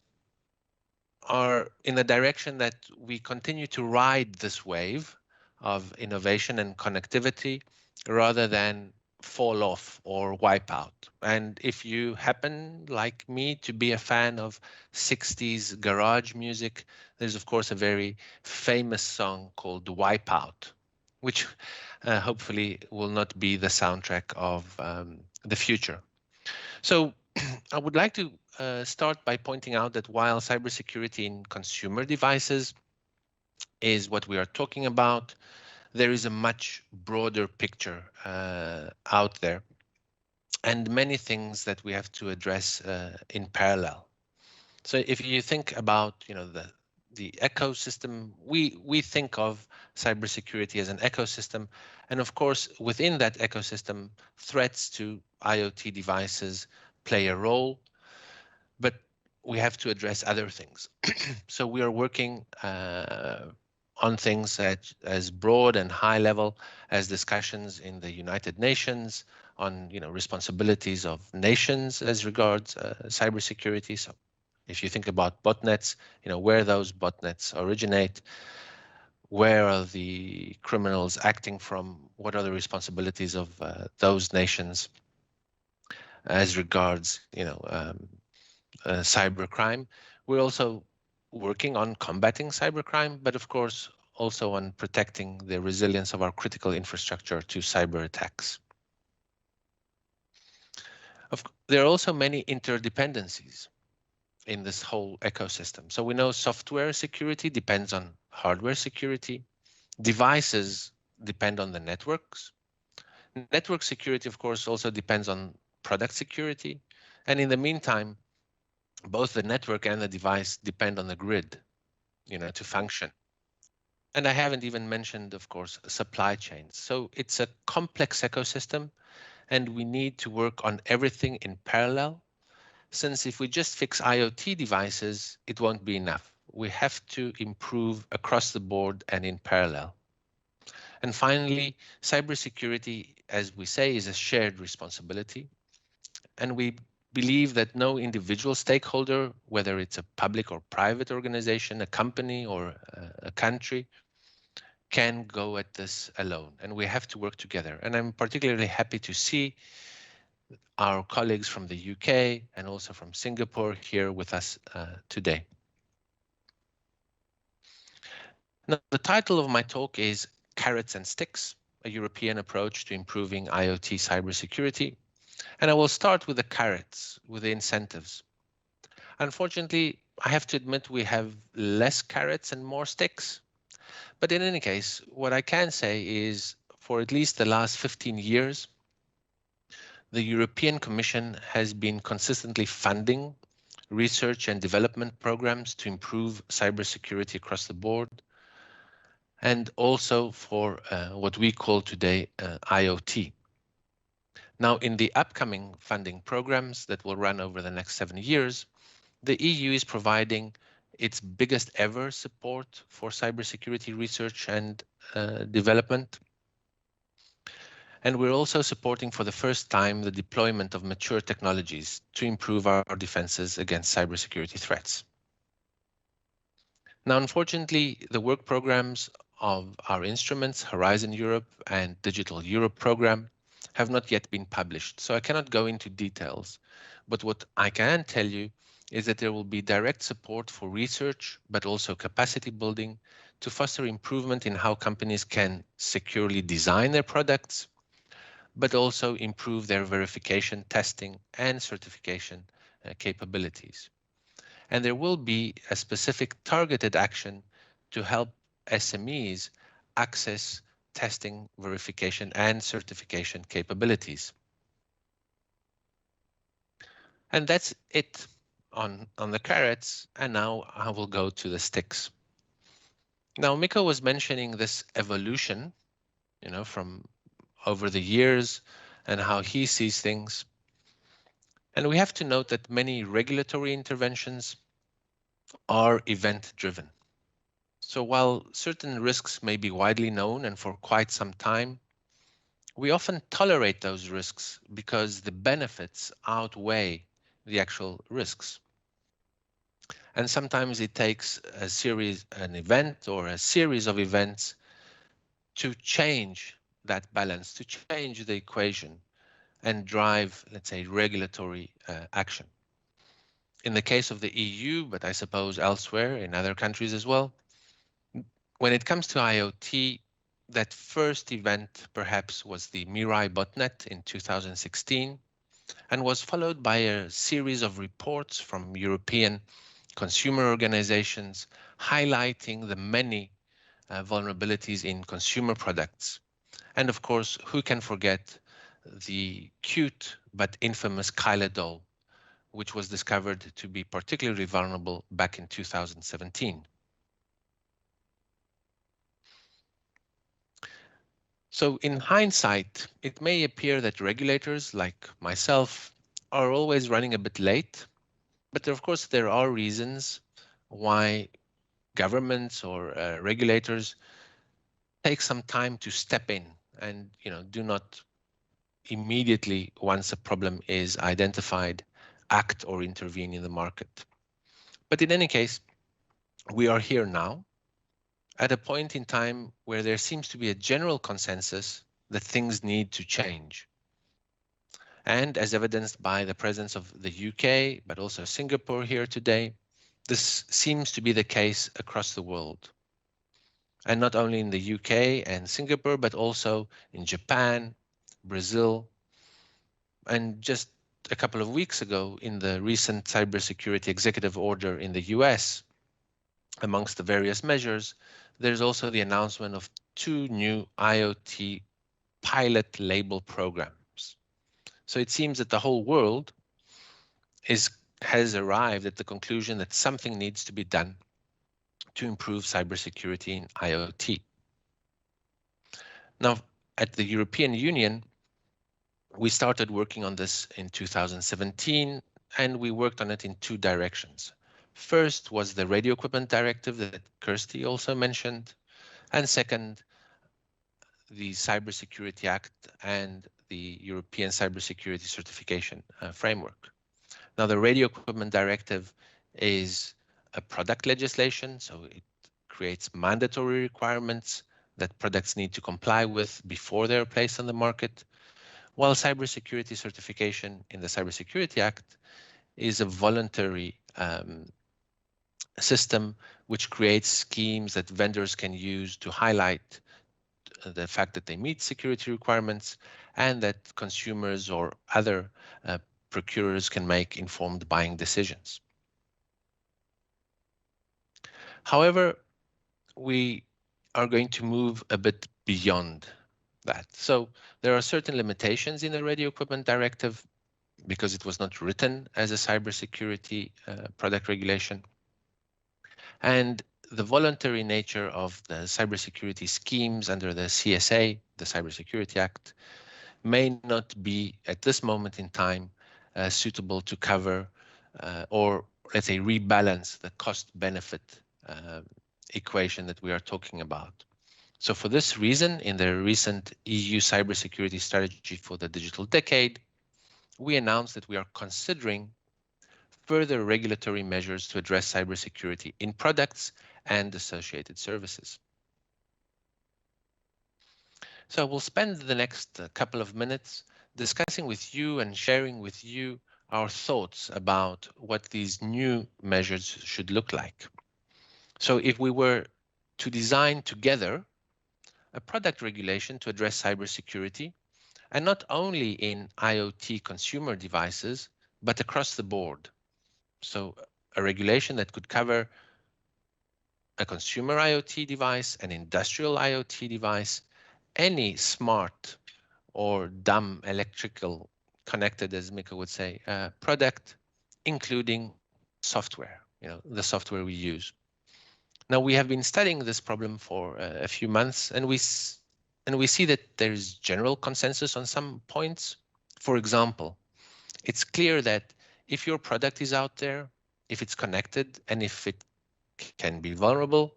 are in the direction that we continue to ride this wave of innovation and connectivity rather than fall off or wipe out. And if you happen, like me, to be a fan of 60s garage music, there's of course a very famous song called Wipeout, which hopefully will not be the soundtrack of the future. So I would like to start by pointing out that while cybersecurity in consumer devices is what we are talking about, there is a much broader picture out there and many things that we have to address in parallel. So if you think about, the ecosystem, we think of cybersecurity as an ecosystem, and of course within that ecosystem, threats to IoT devices play a role, but we have to address other things. So we are working on things as broad and high level as discussions in the United Nations on responsibilities of nations as regards cybersecurity. So if you think about botnets, where those botnets originate, where are the criminals acting from, what are the responsibilities of those nations as regards cybercrime. We're also working on combating cybercrime, but of course also on protecting the resilience of our critical infrastructure to cyber attacks. There are also many interdependencies in this whole ecosystem. So we know software security depends on hardware security. Devices depend on the networks. Network security, of course, also depends on product security. And in the meantime, both the network and the device depend on the grid, to function. And I haven't even mentioned, of course, supply chains. So it's a complex ecosystem, and we need to work on everything in parallel, since if we just fix IoT devices, it won't be enough. We have to improve across the board and in parallel. And finally, cybersecurity, as we say, is a shared responsibility. And we believe that no individual stakeholder, whether it's a public or private organization, a company or a country, can go at this alone. And we have to work together. And I'm particularly happy to see our colleagues from the UK and also from Singapore here with us today. Now, the title of my talk is Carrots and Sticks, a European approach to improving IoT cybersecurity. And I will start with the carrots, with the incentives. Unfortunately, I have to admit we have less carrots and more sticks. But in any case, what I can say is for at least the last 15 years, the European Commission has been consistently funding research and development programs to improve cybersecurity across the board, and also for what we call today IoT. Now, in the upcoming funding programs that will run over the next 7 years, the EU is providing its biggest ever support for cybersecurity research and development. And we're also supporting for the first time the deployment of mature technologies to improve our defenses against cybersecurity threats. Now, unfortunately, the work programs of our instruments, Horizon Europe and Digital Europe program, have not yet been published, so I cannot go into details. But what I can tell you is that there will be direct support for research, but also capacity building to foster improvement in how companies can securely design their products, but also improve their verification, testing, and certification capabilities. And there will be a specific targeted action to help SMEs access, testing, verification, and certification capabilities. And that's it on the carrots, and now I will go to the sticks. Now, Mikko was mentioning this evolution, from over the years and how he sees things. And we have to note that many regulatory interventions are event-driven. So while certain risks may be widely known and for quite some time, we often tolerate those risks because the benefits outweigh the actual risks. And sometimes it takes an event or a series of events to change that balance, to change the equation and drive, let's say, regulatory action. In the case of the EU, but I suppose elsewhere in other countries as well, when it comes to IoT, that first event perhaps was the Mirai botnet in 2016 and was followed by a series of reports from European consumer organizations highlighting the many vulnerabilities in consumer products. And of course, who can forget the cute but infamous Kyla doll, which was discovered to be particularly vulnerable back in 2017. So in hindsight, it may appear that regulators like myself are always running a bit late, but of course there are reasons why governments or regulators take some time to step in and do not immediately, once a problem is identified, act or intervene in the market. But in any case, we are here now at a point in time where there seems to be a general consensus that things need to change. And as evidenced by the presence of the UK, but also Singapore here today, this seems to be the case across the world. And not only in the UK and Singapore, but also in Japan, Brazil, and just a couple of weeks ago in the recent cybersecurity executive order in the US, amongst the various measures, there's also the announcement of 2 new IoT pilot label programs. So it seems that the whole world has arrived at the conclusion that something needs to be done to improve cybersecurity in IoT. Now, at the European Union, we started working on this in 2017, and we worked on it in 2 directions. First was the Radio Equipment Directive that Kirsty also mentioned, and second, the Cybersecurity Act and the European Cybersecurity Certification Framework. Now, the Radio Equipment Directive is a product legislation, so it creates mandatory requirements that products need to comply with before they're placed on the market, while cybersecurity certification in the Cybersecurity Act is a voluntary system which creates schemes that vendors can use to highlight the fact that they meet security requirements and that consumers or other procurers can make informed buying decisions. However, we are going to move a bit beyond that. So there are certain limitations in the Radio Equipment Directive because it was not written as a cybersecurity product regulation. And the voluntary nature of the cybersecurity schemes under the CSA, the Cybersecurity Act, may not be at this moment in time suitable to cover or let's say rebalance the cost-benefit equation that we are talking about. So for this reason, in the recent EU cybersecurity strategy for the digital decade, we announced that we are considering further regulatory measures to address cybersecurity in products and associated services. So we'll spend the next couple of minutes discussing with you and sharing with you our thoughts about what these new measures should look like. So if we were to design together a product regulation to address cybersecurity, and not only in IoT consumer devices, but across the board. So a regulation that could cover a consumer IoT device, an industrial IoT device, any smart or dumb electrical connected, as Mikko would say, product, including software, the software we use. Now, we have been studying this problem for a few months, and we see that there is general consensus on some points. For example, it's clear that if your product is out there, if it's connected, and if it can be vulnerable,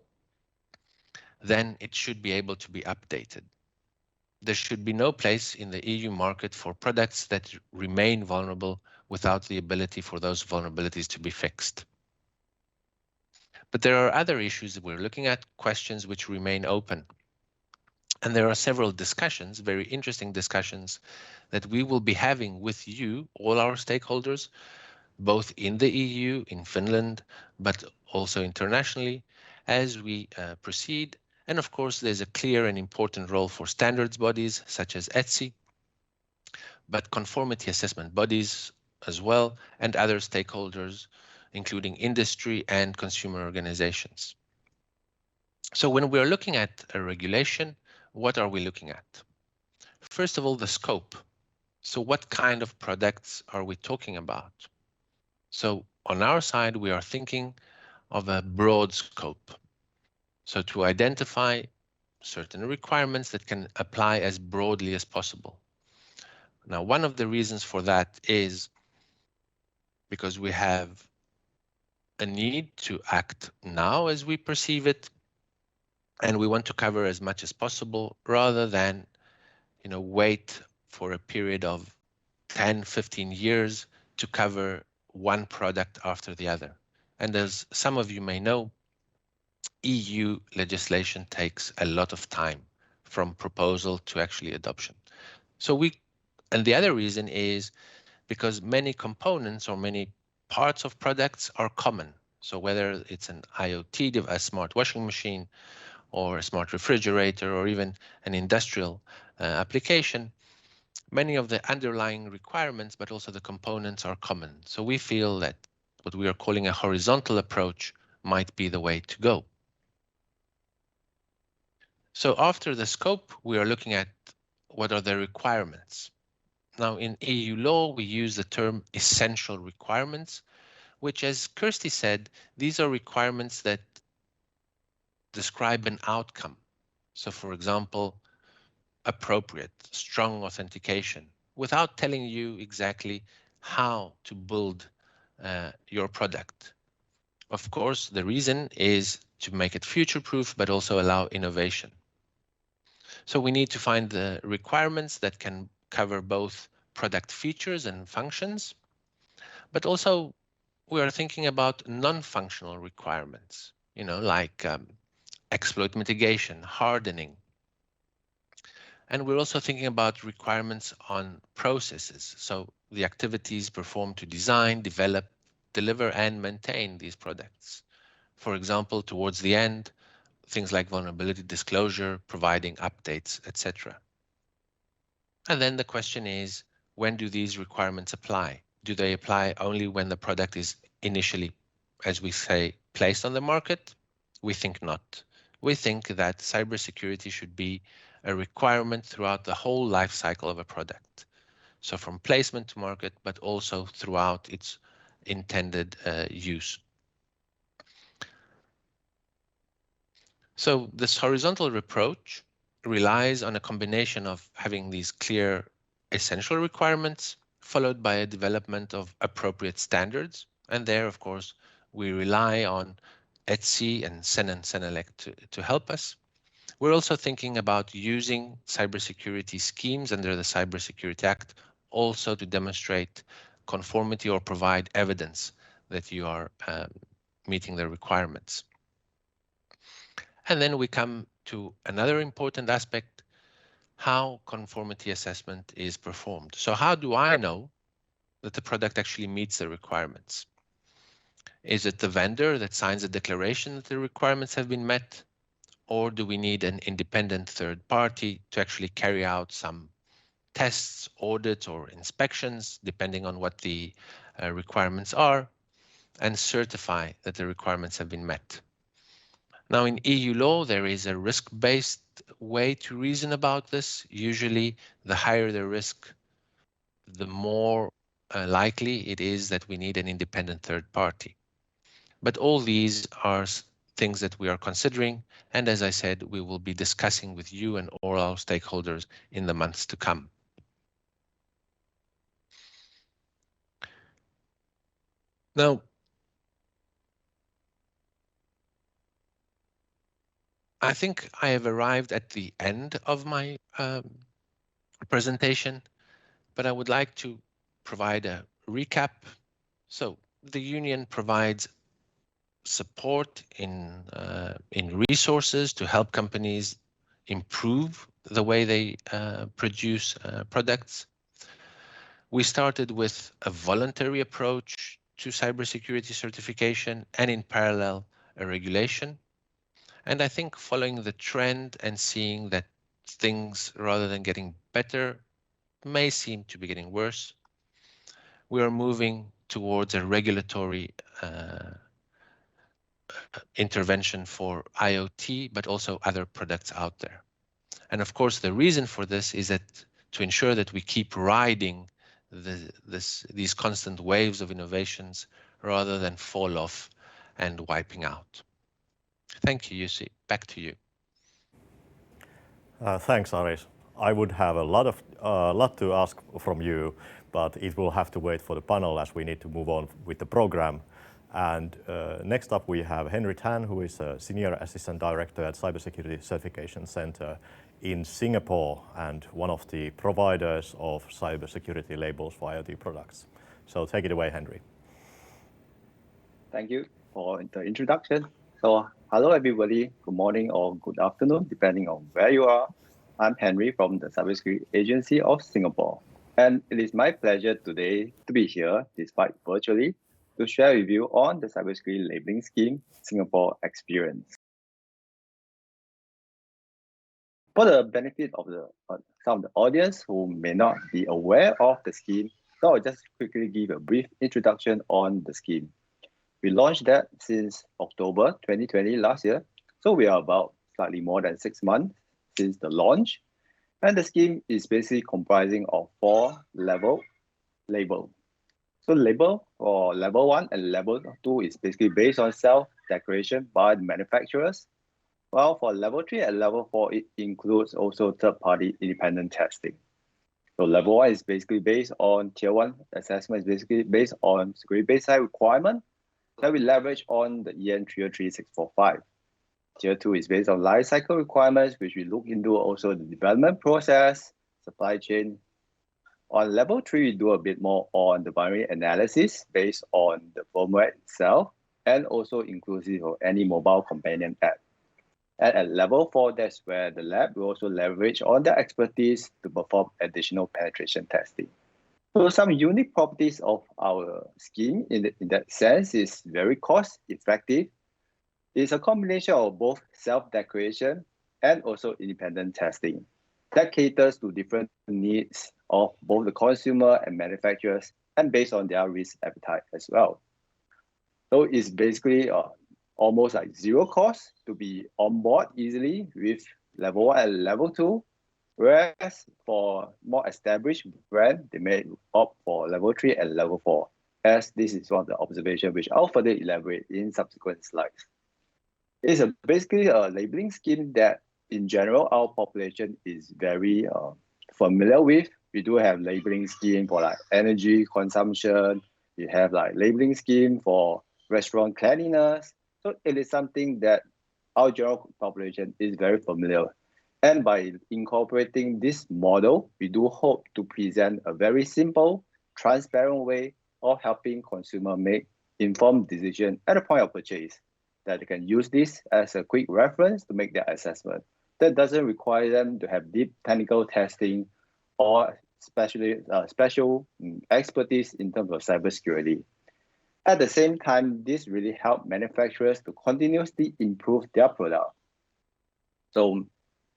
then it should be able to be updated. There should be no place in the EU market for products that remain vulnerable without the ability for those vulnerabilities to be fixed. But there are other issues that we're looking at, questions which remain open. And there are several discussions, very interesting discussions, that we will be having with you, all our stakeholders, both in the EU, in Finland, but also internationally, as we proceed. And of course, there's a clear and important role for standards bodies such as ETSI, but conformity assessment bodies as well, and other stakeholders, including industry and consumer organizations. So when we're looking at a regulation, what are we looking at? First of all, the scope. So what kind of products are we talking about? So on our side, we are thinking of a broad scope. So to identify certain requirements that can apply as broadly as possible. Now, one of the reasons for that is because we have a need to act now as we perceive it, and we want to cover as much as possible rather than wait for a period of 10, 15 years to cover one product after the other. And as some of you may know, EU legislation takes a lot of time from proposal to actually adoption. And the other reason is because many components or many parts of products are common. So whether it's an IoT, a smart washing machine, or a smart refrigerator, or even an industrial application, many of the underlying requirements, but also the components are common. So we feel that what we are calling a horizontal approach might be the way to go. So after the scope, we are looking at what are the requirements. Now, in EU law, we use the term essential requirements, which, as Kirsty said, these are requirements that describe an outcome. So, for example, appropriate, strong authentication, without telling you exactly how to build your product. Of course, the reason is to make it future-proof, but also allow innovation. So we need to find the requirements that can cover both product features and functions, but also we are thinking about non-functional requirements, like exploit mitigation, hardening. And we're also thinking about requirements on processes, so the activities performed to design, develop, deliver, and maintain these products. For example, towards the end, things like vulnerability disclosure, providing updates, etc. And then the question is, when do these requirements apply? Do they apply only when the product is initially, as we say, placed on the market? We think not. We think that cybersecurity should be a requirement throughout the whole life cycle of a product. So from placement to market, but also throughout its intended use. So this horizontal approach relies on a combination of having these clear essential requirements, followed by a development of appropriate standards. And there, of course, we rely on ETSI and CEN and CENELEC to help us. We're also thinking about using cybersecurity schemes under the Cybersecurity Act also to demonstrate conformity or provide evidence that you are meeting the requirements. And then we come to another important aspect, how conformity assessment is performed. So how do I know that the product actually meets the requirements? Is it the vendor that signs a declaration that the requirements have been met? Or do we need an independent third party to actually carry out some tests, audits, or inspections, depending on what the requirements are, and certify that the requirements have been met? Now, in EU law, there is a risk-based way to reason about this. Usually, the higher the risk, the more likely it is that we need an independent third party. But all these are things that we are considering, and as I said, we will be discussing with you and all our stakeholders in the months to come. Now, I think I have arrived at the end of my presentation, but I would like to provide a recap. So the Union provides support in resources to help companies improve the way they produce products. We started with a voluntary approach to cybersecurity certification and in parallel a regulation. And I think following the trend and seeing that things, rather than getting better, may seem to be getting worse, we are moving towards a regulatory intervention for IoT, but also other products out there. And of course, the reason for this is that to ensure that we keep riding these constant waves of innovations rather than fall off and wiping out. Thank you, Jussi. Back to you. Thanks, Aris. I would have a lot to ask from you, but it will have to wait for the panel as we need to move on with the program. And next up we have Henry Tan, who is a Senior Assistant Director at Cybersecurity Certification Center in Singapore and one of the providers of cybersecurity labels for IoT products. So take it away, Henry. Thank you for the introduction. So hello everybody, good morning or good afternoon, depending on where you are. I'm Henry from the Cybersecurity Agency of Singapore. And it is my pleasure today to be here, despite virtually, to share with you on the Cybersecurity Labeling Scheme Singapore experience. For the benefit of some of the audience who may not be aware of the scheme, so I'll just quickly give a brief introduction on the scheme. We launched that since October 2020 last year, so we are about slightly more than 6 months since the launch. And the scheme is basically comprising of 4 level label. So label for level 1 and level 2 is basically based on self-declaration by the manufacturers. While for level 3 and level 4, it includes also third-party independent testing. So level 1 is basically based on tier 1 assessment, is basically based on security baseline requirement that we leverage on the EN 303645. Tier 2 is based on life cycle requirements, which we look into also the development process, supply chain. On level 3, we do a bit more on the binary analysis based on the firmware itself and also inclusive of any mobile companion app. And at level 4, that's where the lab will also leverage on their expertise to perform additional penetration testing. So some unique properties of our scheme in that sense is very cost effective. It's a combination of both self-declaration and also independent testing that caters to different needs of both the consumer and manufacturers and based on their risk appetite as well. So it's basically almost like zero cost to be on board easily with level 1 and level 2. Whereas for more established brand, they may opt for level 3 and level 4, as this is one of the observations which I'll further elaborate in subsequent slides. It's basically a labeling scheme that in general, our population is very familiar with. We do have labeling scheme for like energy consumption. We have like labeling scheme for restaurant cleanliness. So it is something that our general population is very familiar. And by incorporating this model, we do hope to present a very simple, transparent way of helping consumer make informed decision at the point of purchase, that they can use this as a quick reference to make their assessment. That doesn't require them to have deep technical testing or special expertise in terms of cybersecurity. At the same time, this really helps manufacturers to continuously improve their product. So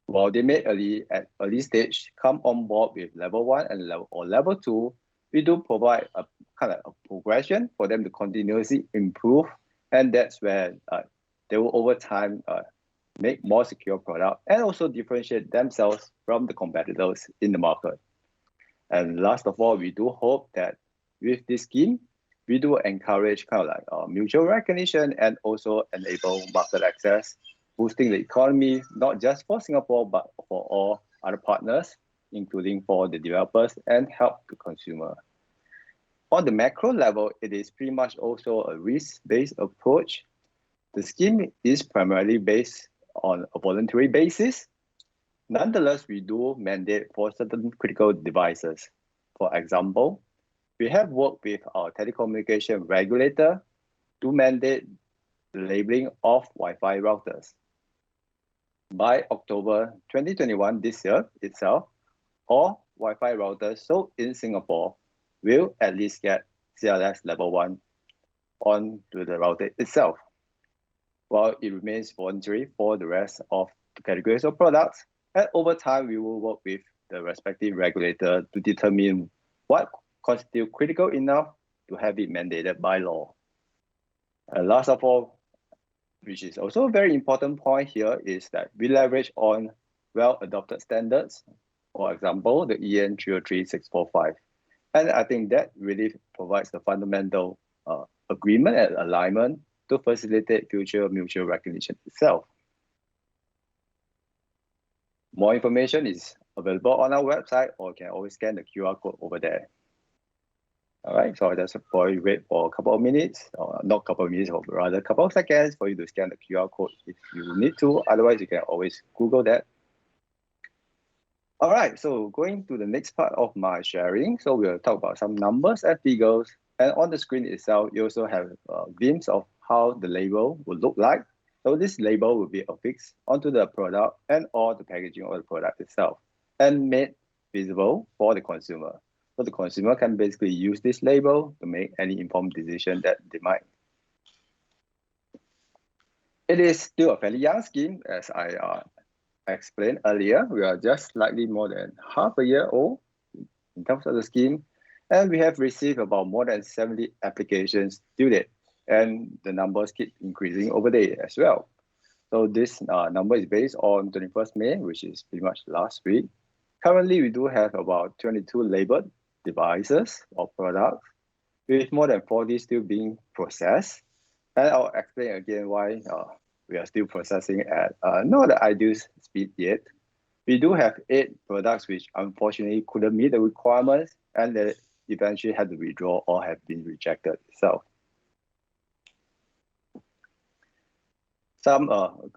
while they may at early stage come on board with level 1 and level 2, we do provide a kind of a progression for them to continuously improve, and that's where they will over time make more secure product and also differentiate themselves from the competitors in the market. And last of all, we do hope that with this scheme, we do encourage kind of like mutual recognition and also enable market access, boosting the economy, not just for Singapore, but for all other partners, including for the developers and help the consumer. On the macro level, it is pretty much also a risk-based approach. The scheme is primarily based on a voluntary basis. Nonetheless, we do mandate for certain critical devices. For example, we have worked with our telecommunication regulator to mandate the labeling of Wi-Fi routers. By October 2021, this year itself, all Wi-Fi routers sold in Singapore will at least get CLS level 1 onto the router itself, while it remains voluntary for the rest of the categories of products. And over time, we will work with the respective regulator to determine what constitutes critical enough to have it mandated by law. And last of all, which is also a very important point here, is that we leverage on well-adopted standards, for example, the EN 303645. And I think that really provides the fundamental agreement and alignment to facilitate future mutual recognition itself. More information is available on our website, or you can always scan the QR code over there. All right, so I just probably wait for a couple of minutes, or not a couple of minutes, or rather a couple of seconds for you to scan the QR code if you need to. Otherwise, you can always Google that. All right, so going to the next part of my sharing. So we'll talk about some numbers and figures. And on the screen itself, you also have a glimpse of how the label will look like. So this label will be affixed onto the product and or the packaging of the product itself and made visible for the consumer. So the consumer can basically use this label to make any informed decision that they might. It is still a fairly young scheme, as I explained earlier. We are just slightly more than half a year old in terms of the scheme, and we have received about more than 70 applications to date, and the numbers keep increasing over there as well. So this number is based on 21st May, which is pretty much last week. Currently, we do have about 22 labeled devices or products, with more than 40 still being processed. And I'll explain again why we are still processing at not the ideal speed yet. We do have 8 products which unfortunately couldn't meet the requirements and they eventually had to withdraw or have been rejected itself. Some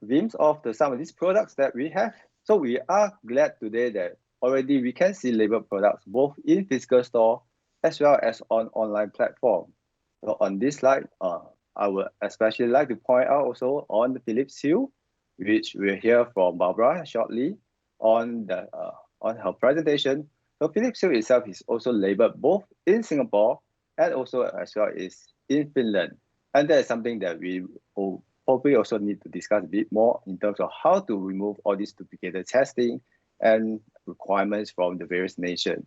glimpse of some of these products that we have. So we are glad today that already we can see labeled products both in physical store as well as on online platform. So on this slide, I would especially like to point out also on the Philips Hue, which we'll hear from Barbara shortly on her presentation. So Philips Hue itself is also labeled both in Singapore and also as well as in Finland. And that is something that we will probably also need to discuss a bit more in terms of how to remove all these duplicated testing and requirements from the various nations.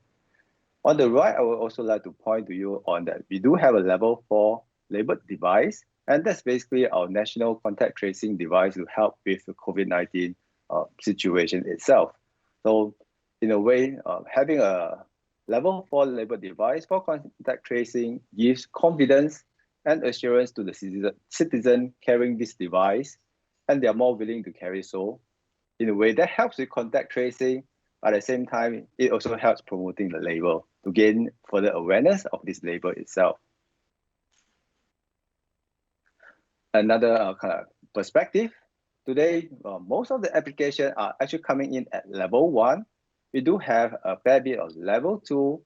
On the right, I would also like to point to you on that we do have a level 4 labeled device, and that's basically our national contact tracing device to help with the COVID-19 situation itself. So in a way, having a level 4 labeled device for contact tracing gives confidence and assurance to the citizen carrying this device, and they are more willing to carry so. In a way that helps with contact tracing, but at the same time, it also helps promoting the label to gain further awareness of this label itself. Another kind of perspective, today, most of the applications are actually coming in at level 1. We do have a fair bit of level 2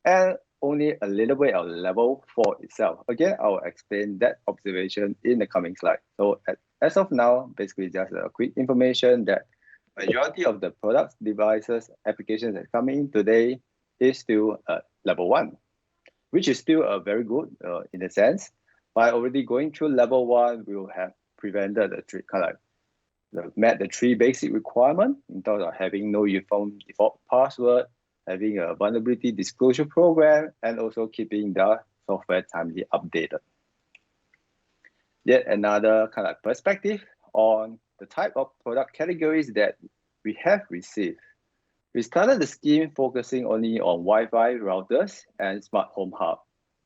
and only a little bit of level 4 itself. Again, I will explain that observation in the coming slide. So as of now, basically just a quick information that majority of the products, devices, applications that are coming in today is still level 1, which is still very good in a sense. By already going through level 1, we will have prevented met the 3 basic requirements in terms of having no uniform default password, having a vulnerability disclosure program, and also keeping the software timely updated. yet another kind of perspective on the type of product categories that we have received. We started the scheme focusing only on Wi-Fi routers and smart home hub.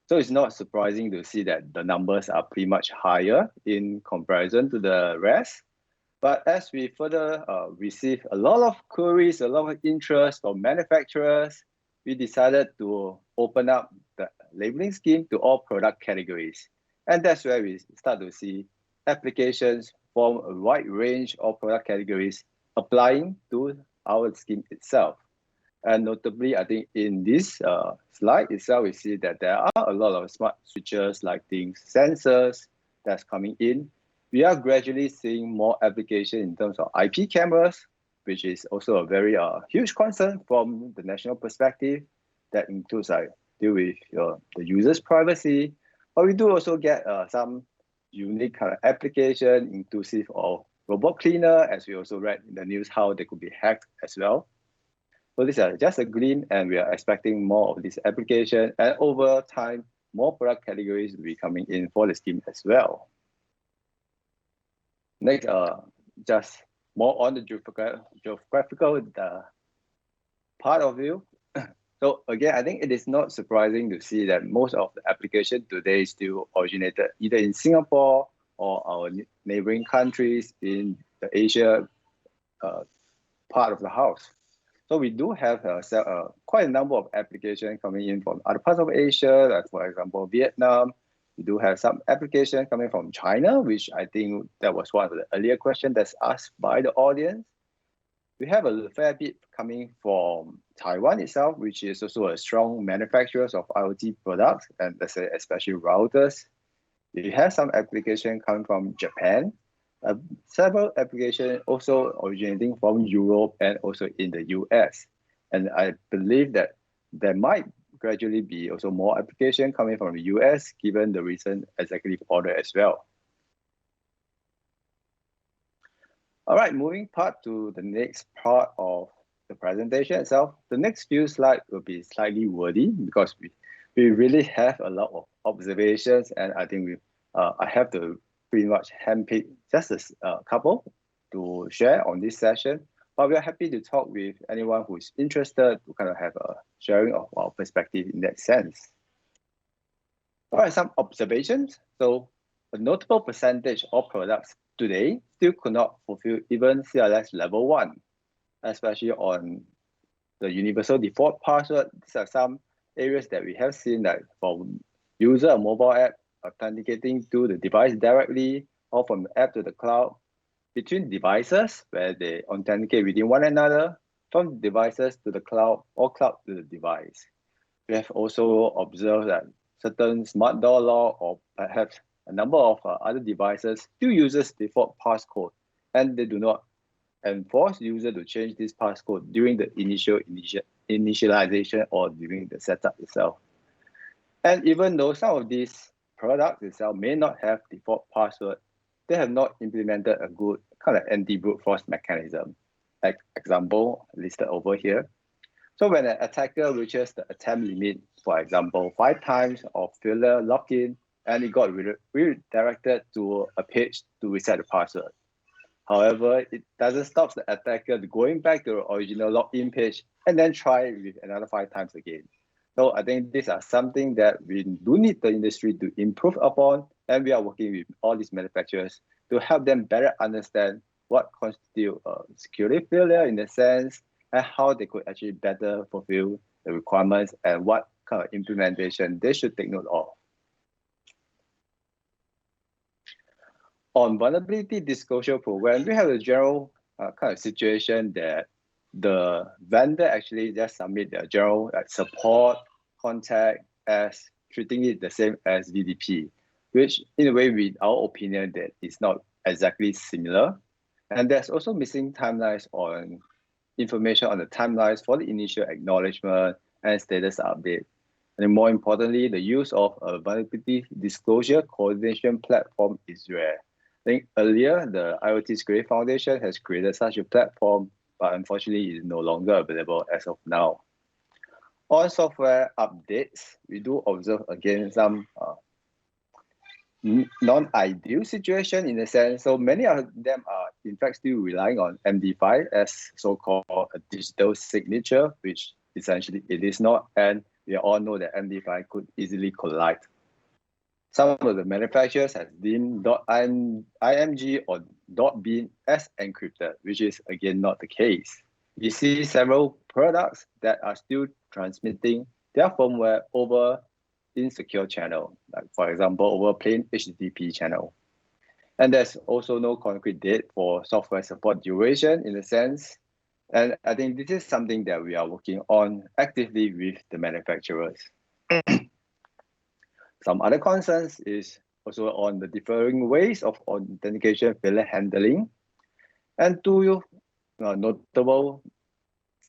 So it's not surprising to see that the numbers are pretty much higher in comparison to the rest. But as we further receive a lot of queries, a lot of interest from manufacturers, we decided to open up the labeling scheme to all product categories. And that's where we start to see applications from a wide range of product categories applying to our scheme itself. And notably, I think in this slide itself, we see that there are a lot of smart switches, lighting, sensors that's coming in. We are gradually seeing more application in terms of IP cameras, which is also a very huge concern from the national perspective. That includes deal with the user's privacy. But we do also get some unique kind of application inclusive of robot cleaner, as we also read in the news how they could be hacked as well. So these are just a glimpse, and we are expecting more of this application. And over time, more product categories will be coming in for the scheme as well. Next, just more on the geographical part of view. So again, I think it is not surprising to see that most of the application today still originated either in Singapore or our neighboring countries in the Asia part of the house. So we do have quite a number of applications coming in from other parts of Asia, like for example, Vietnam. We do have some application coming from China, which I think that was one of the earlier questions that's asked by the audience. We have a fair bit coming from Taiwan itself, which is also a strong manufacturer of IoT products, and let's say especially routers. We have some application coming from Japan, several applications also originating from Europe and also in the US. And I believe that there might gradually be also more application coming from the US, given the recent executive order as well. All right, moving part to the next part of the presentation itself. The next few slides will be slightly wordy because we really have a lot of observations, and I think I have to pretty much handpick just a couple to share on this session. But we are happy to talk with anyone who is interested to kind of have a sharing of our perspective in that sense. All right, some observations. So a notable percentage of products today still could not fulfill even CLS level 1, especially on the universal default password. These are some areas that we have seen that from user or mobile app authenticating to the device directly or from the app to the cloud, between devices where they authenticate within one another, from devices to the cloud or cloud to the device. We have also observed that certain smart door lock or perhaps a number of other devices still uses default passcode, and they do not enforce user to change this passcode during the initialization or during the setup itself. And even though some of these products itself may not have default password, they have not implemented a good kind of anti-brute force mechanism. Like example listed over here. So when an attacker reaches the attempt limit, for example, 5 times of failure login, and it got redirected to a page to reset the password. However, it doesn't stop the attacker going back to the original login page and then try with another 5 times again. So I think these are something that we do need the industry to improve upon, and we are working with all these manufacturers to help them better understand what constitutes a security failure in a sense, and how they could actually better fulfill the requirements and what kind of implementation they should take note of. On vulnerability disclosure program, we have a general kind of situation that the vendor actually just submit their general support contact as treating it the same as VDP, which in a way, with our opinion, that is not exactly similar. And there's also missing timelines on information on the timelines for the initial acknowledgement and status update. And more importantly, the use of a vulnerability disclosure coordination platform is rare. I think earlier, the IoT Security Foundation has created such a platform, but unfortunately, it is no longer available as of now. On software updates, we do observe again some non-ideal situation in a sense. So many of them are in fact still relying on MD5 as so-called a digital signature, which essentially it is not. And we all know that MD5 could easily collide. Some of the manufacturers have deemed .img or .bin as encrypted, which is again not the case. We see several products that are still transmitting their firmware over insecure channel, like for example, over plain HTTP channel. And there's also no concrete date for software support duration in a sense. And I think this is something that we are working on actively with the manufacturers. Some other concerns is also on the differing ways of authentication failure handling. And two notable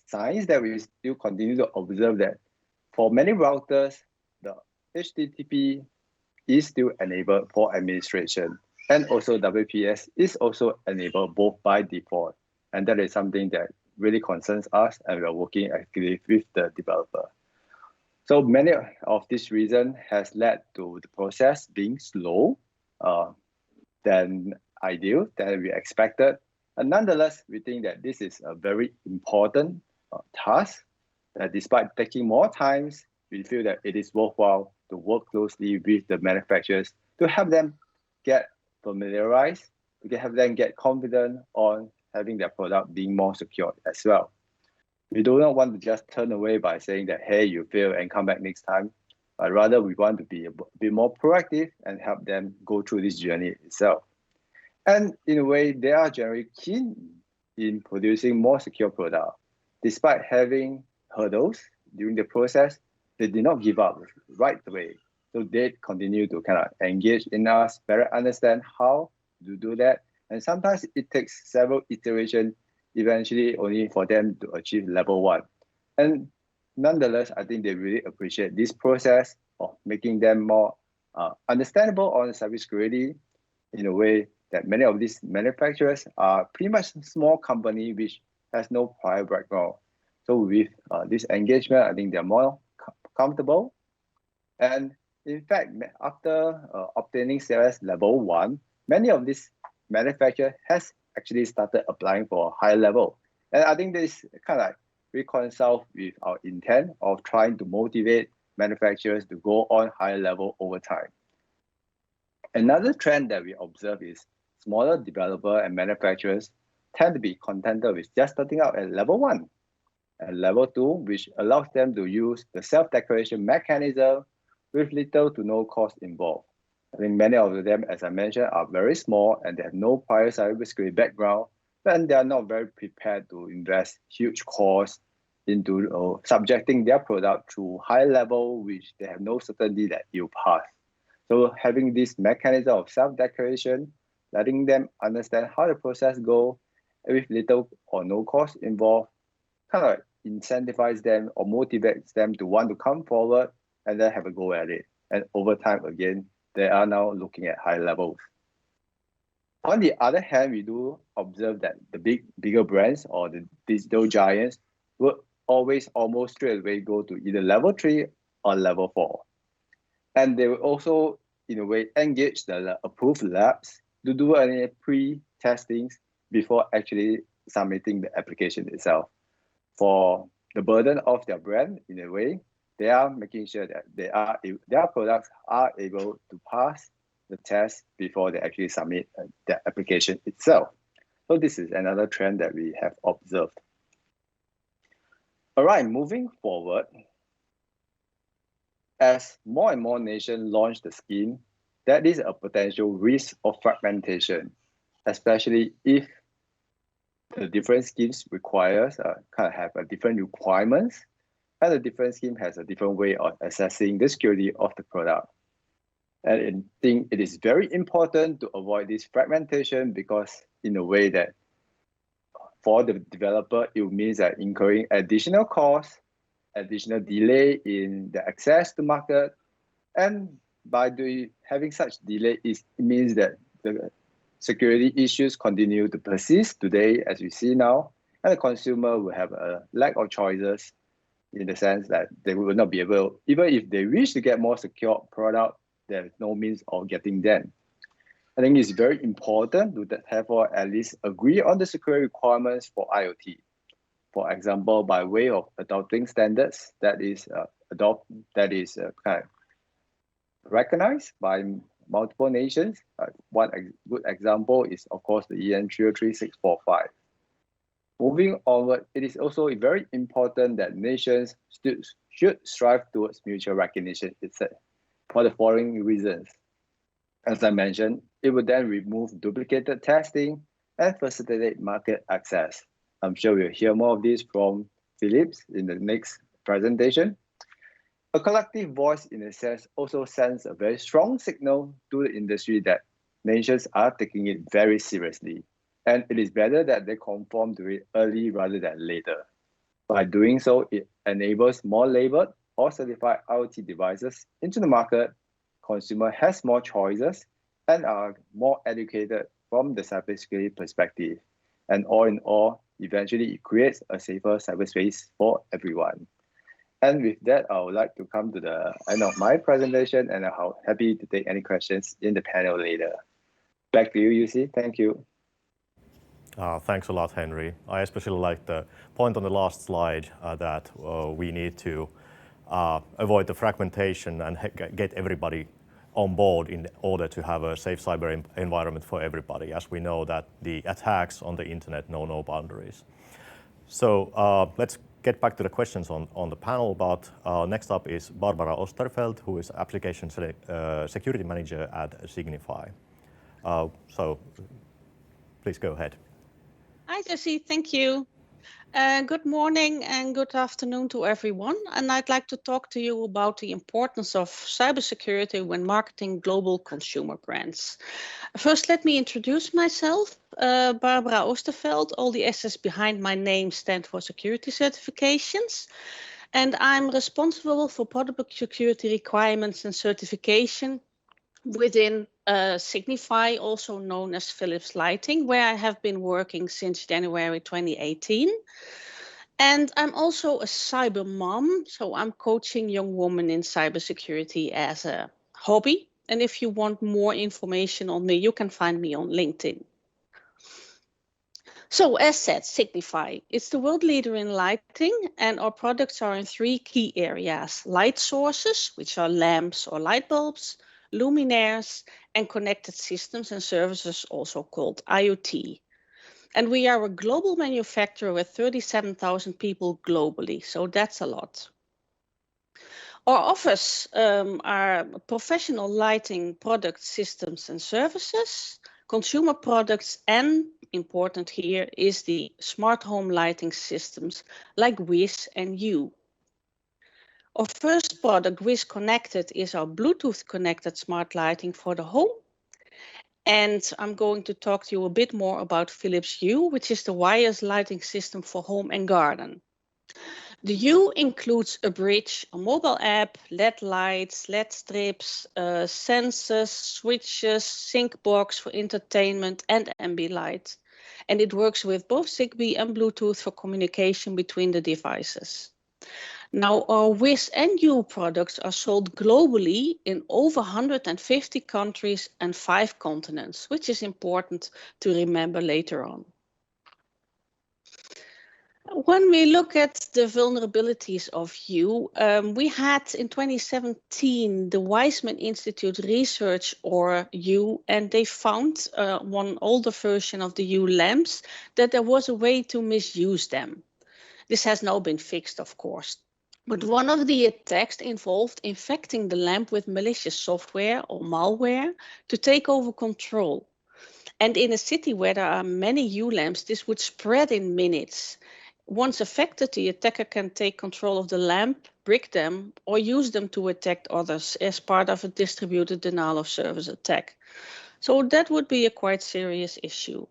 signs that we still continue to observe that for many routers, the HTTP is still enabled for administration, and also WPS is also enabled both by default. And that is something that really concerns us, and we are working actively with the developer. So many of this reason has led to the process being slow than ideal, than we expected. And nonetheless, we think that this is a very important task. That despite taking more time, we feel that it is worthwhile to work closely with the manufacturers to help them get familiarized, to have them get confident on having their product being more secure as well. We do not want to just turn away by saying that, hey, you failed and come back next time, but rather we want to be a bit more proactive and help them go through this journey itself. And in a way, they are generally keen in producing more secure product. Despite having hurdles during the process, they did not give up right away. So they continue to kind of engage in us, better understand how to do that. And sometimes it takes several iterations eventually only for them to achieve level 1. And nonetheless, I think they really appreciate this process of making them more understandable on cybersecurity in a way that many of these manufacturers are pretty much small company which has no prior background. So with this engagement, I think they're more comfortable. And in fact, after obtaining CLS level 1, many of these manufacturers has actually started applying for a high level. And I think this kind of like reconcile with our intent of trying to motivate manufacturers to go on higher level over time. Another trend that we observe is smaller developer and manufacturers tend to be contented with just starting out at level 1 and level 2, which allows them to use the self-declaration mechanism with little to no cost involved. I think many of them, as I mentioned, are very small and they have no prior cybersecurity background, and they are not very prepared to invest huge costs into subjecting their product to high level, which they have no certainty that you'll pass. So having this mechanism of self-declaration, letting them understand how the process goes with little or no cost involved, kind of incentivize them or motivates them to want to come forward and then have a go at it. And over time, again, they are now looking at high levels. On the other hand, we do observe that the bigger brands or the digital giants will always almost straight away go to either level 3 or level 4. And they will also, in a way, engage the approved labs to do any pre-testings before actually submitting the application itself. For the burden of their brand, in a way, they are making sure that their products are able to pass the test before they actually submit the application itself. So this is another trend that we have observed. All right, moving forward, as more and more nations launch the scheme, there is a potential risk of fragmentation, especially if the different schemes requires kind of have a different requirements, and the different scheme has a different way of assessing the security of the product. And I think it is very important to avoid this fragmentation because in a way that for the developer, it means that incurring additional costs, additional delay in the access to market. And by having such delay, it means that the security issues continue to persist today, as we see now, and the consumer will have a lack of choices in the sense that they will not be able, even if they wish to get more secure product, there is no means of getting them. I think it's very important to therefore at least agree on the security requirements for IoT. For example, by way of adopting standards that is kind of recognized by multiple nations. One good example is, of course, the EN 33645. Moving onward, it is also very important that nations should strive towards mutual recognition itself for the following reasons. As I mentioned, it would then remove duplicated testing and facilitate market access. I'm sure we'll hear more of this from Philips in the next presentation. A collective voice, in a sense, also sends a very strong signal to the industry that nations are taking it very seriously. And it is better that they conform to it early rather than later. By doing so, it enables more labeled or certified IoT devices into the market. Consumer has more choices and are more educated from the cybersecurity perspective. And all in all, eventually it creates a safer cyberspace for everyone. And with that, I would like to come to the end of my presentation, and I'm happy to take any questions in the panel later. Back to you, UC. Thank you. Thanks a lot, Henry. I especially like the point on the last slide that we need to avoid the fragmentation and get everybody on board in order to have a safe cyber environment for everybody, as we know that the attacks on the internet know no boundaries. So let's get back to the questions on the panel, but next up is Barbara Osterfeld, who is Application Security Manager at Signify. So please go ahead. Hi, Jesse. Thank you. Good morning and good afternoon to everyone. And I'd like to talk to you about the importance of cybersecurity when marketing global consumer brands. First, let me introduce myself. Barbara Osterfeld. All the S's behind my name stand for security certifications. And I'm responsible for product security requirements and certification within Signify, also known as Philips Lighting, where I have been working since January 2018. And I'm also a cyber mom, so I'm coaching young women in cybersecurity as a hobby. And if you want more information on me, you can find me on LinkedIn. So as said, Signify, it's the world leader in lighting, and our products are in 3 key areas: light sources, which are lamps or light bulbs, luminaires, and connected systems and services, also called IoT. And we are a global manufacturer with 37,000 people globally, so that's a lot. Our offers are professional lighting products, systems and services, consumer products, and important here is the smart home lighting systems like Wiz and Hue. Our first product, Wiz Connected, is our Bluetooth connected smart lighting for the home. And I'm going to talk to you a bit more about Philips Hue, which is the wireless lighting system for home and garden. The Hue includes a bridge, a mobile app, LED lights, LED strips, sensors, switches, sync box for entertainment, and ambi light. And it works with both Zigbee and Bluetooth for communication between the devices. Now, our Wiz and Hue products are sold globally in over 150 countries and 5 continents, which is important to remember later on. When we look at the vulnerabilities of Hue, we had in 2017 the Weizmann Institute research or Hue, and they found one older version of the Hue lamps that there was a way to misuse them. This has now been fixed, of course. But one of the attacks involved infecting the lamp with malicious software or malware to take over control. And in a city where there are many Hue lamps, this would spread in minutes. Once affected, the attacker can take control of the lamp, brick them, or use them to attack others as part of a distributed denial of service attack. So that would be a quite serious issue.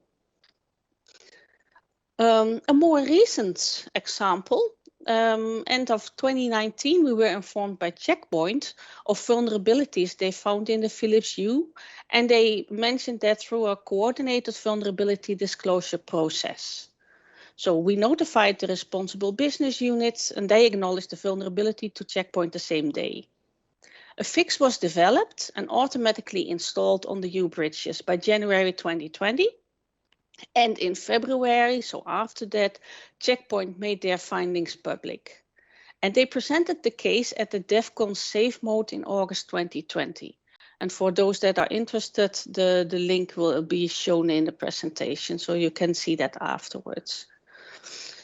A more recent example, end of 2019, we were informed by Checkpoint of vulnerabilities they found in the Philips Hue, and they mentioned that through a coordinated vulnerability disclosure process. So we notified the responsible business units, and they acknowledged the vulnerability to Checkpoint the same day. A fix was developed and automatically installed on the U bridges by January 2020. And in February, so after that, Check Point made their findings public. And they presented the case at the DEFCON Safe Mode in August 2020. And for those that are interested, the link will be shown in the presentation, so you can see that afterwards.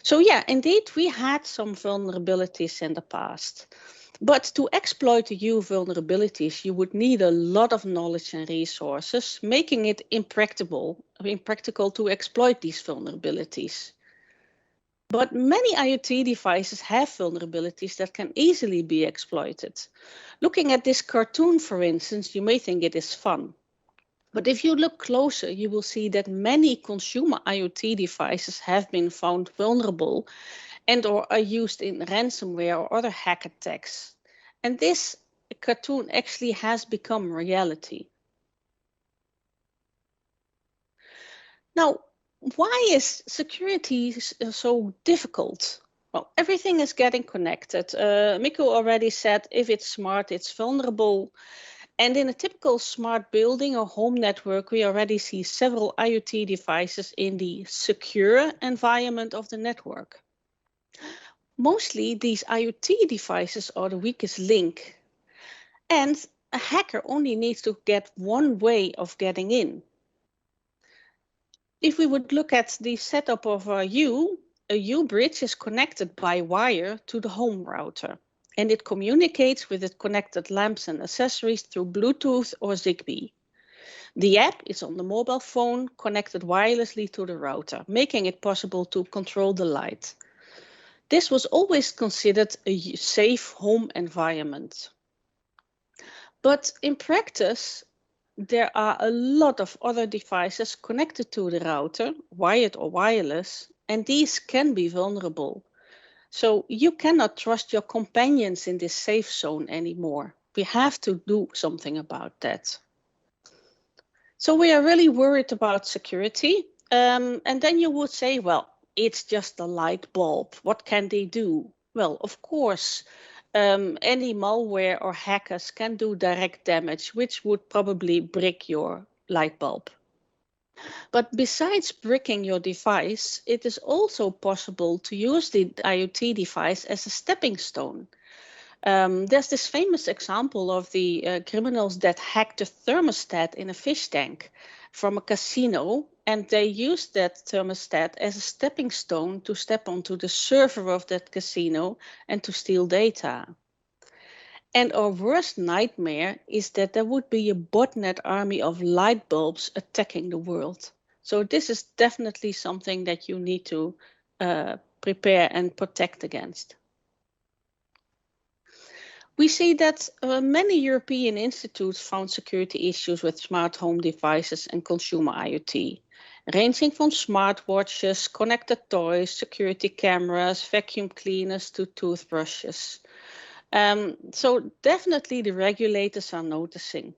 So yeah, indeed, we had some vulnerabilities in the past. But to exploit the U vulnerabilities, you would need a lot of knowledge and resources, making it impractical to exploit these vulnerabilities. But many IoT devices have vulnerabilities that can easily be exploited. Looking at this cartoon, for instance, you may think it is fun. But if you look closer, you will see that many consumer IoT devices have been found vulnerable and or are used in ransomware or other hack attacks. And this cartoon actually has become reality. Now, why is security so difficult? Well, everything is getting connected. Mikko already said if it's smart, it's vulnerable. And in a typical smart building or home network, we already see several IoT devices in the secure environment of the network. Mostly these IoT devices are the weakest link. And a hacker only needs to get one way of getting in. If we would look at the setup of a U bridge is connected by wire to the home router. And it communicates with the connected lamps and accessories through Bluetooth or Zigbee. The app is on the mobile phone connected wirelessly to the router, making it possible to control the light. This was always considered a safe home environment. But in practice, there are a lot of other devices connected to the router, wired or wireless, and these can be vulnerable. So you cannot trust your companions in this safe zone anymore. We have to do something about that. So we are really worried about security. And then you would say, well, it's just a light bulb. What can they do? Well, of course, any malware or hackers can do direct damage, which would probably brick your light bulb. But besides bricking your device, it is also possible to use the IoT device as a stepping stone. There's this famous example of the criminals that hacked a thermostat in a fish tank from a casino, and they used that thermostat as a stepping stone to step onto the server of that casino and to steal data. And our worst nightmare is that there would be a botnet army of light bulbs attacking the world. So this is definitely something that you need to prepare and protect against. We see that many European institutes found security issues with smart home devices and consumer IoT, ranging from smartwatches, connected toys, security cameras, vacuum cleaners to toothbrushes. So definitely the regulators are noticing.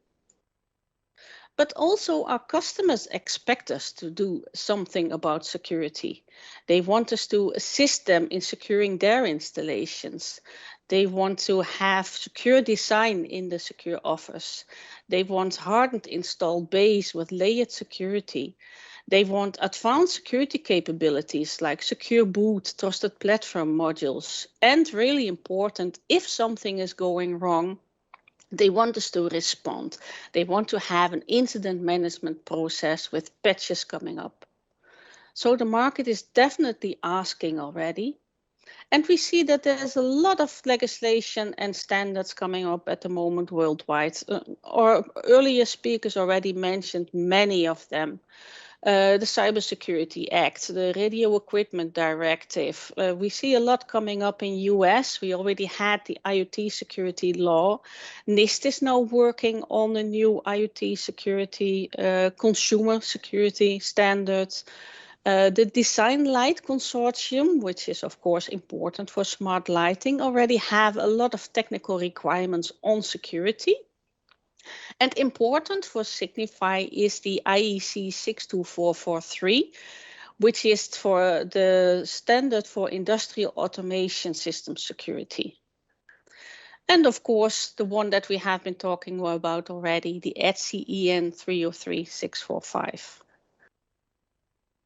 But also our customers expect us to do something about security. They want us to assist them in securing their installations. They want to have secure design in the secure office. They want hardened installed base with layered security. They want advanced security capabilities like secure boot, trusted platform modules. And really important, if something is going wrong, they want us to respond. They want to have an incident management process with patches coming up. So the market is definitely asking already. And we see that there's a lot of legislation and standards coming up at the moment worldwide. Our earlier speakers already mentioned many of them. The Cybersecurity Act, the Radio Equipment Directive. We see a lot coming up in US. We already had the IoT security law. NIST is now working on a new IoT security, consumer security standards. The Design Light Consortium, which is of course important for smart lighting, already have a lot of technical requirements on security. And important for Signify is the IEC 62443, which is for the standard for industrial automation system security. And of course, the one that we have been talking about already, the ETSI EN 303645.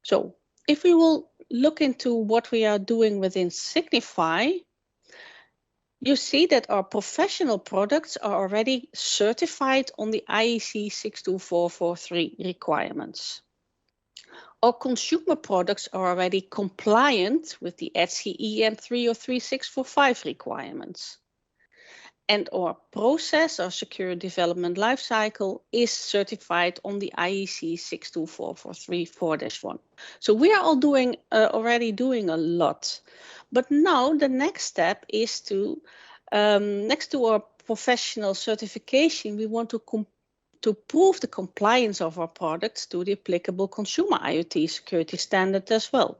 So if we will look into what we are doing within Signify, you see that our professional products are already certified on the IEC 62443 requirements. Our consumer products are already compliant with the ETSI EN 303645 requirements. And our process, our secure development lifecycle, is certified on the IEC 62443 4-1. So we are all already doing a lot. But now the next step is to, next to our professional certification, we want to prove the compliance of our products to the applicable consumer IoT security standard as well.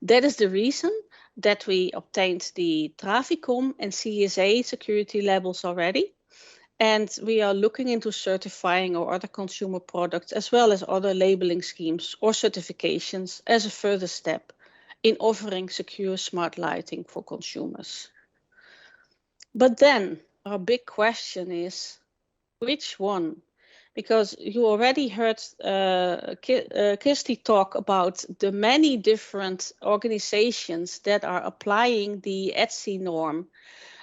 That is the reason that we obtained the Traficom and CSA security labels already. And we are looking into certifying our other consumer products as well as other labeling schemes or certifications as a further step in offering secure smart lighting for consumers. But then our big question is, which one? Because you already heard Kirsti talk about the many different organizations that are applying the ETSI norm.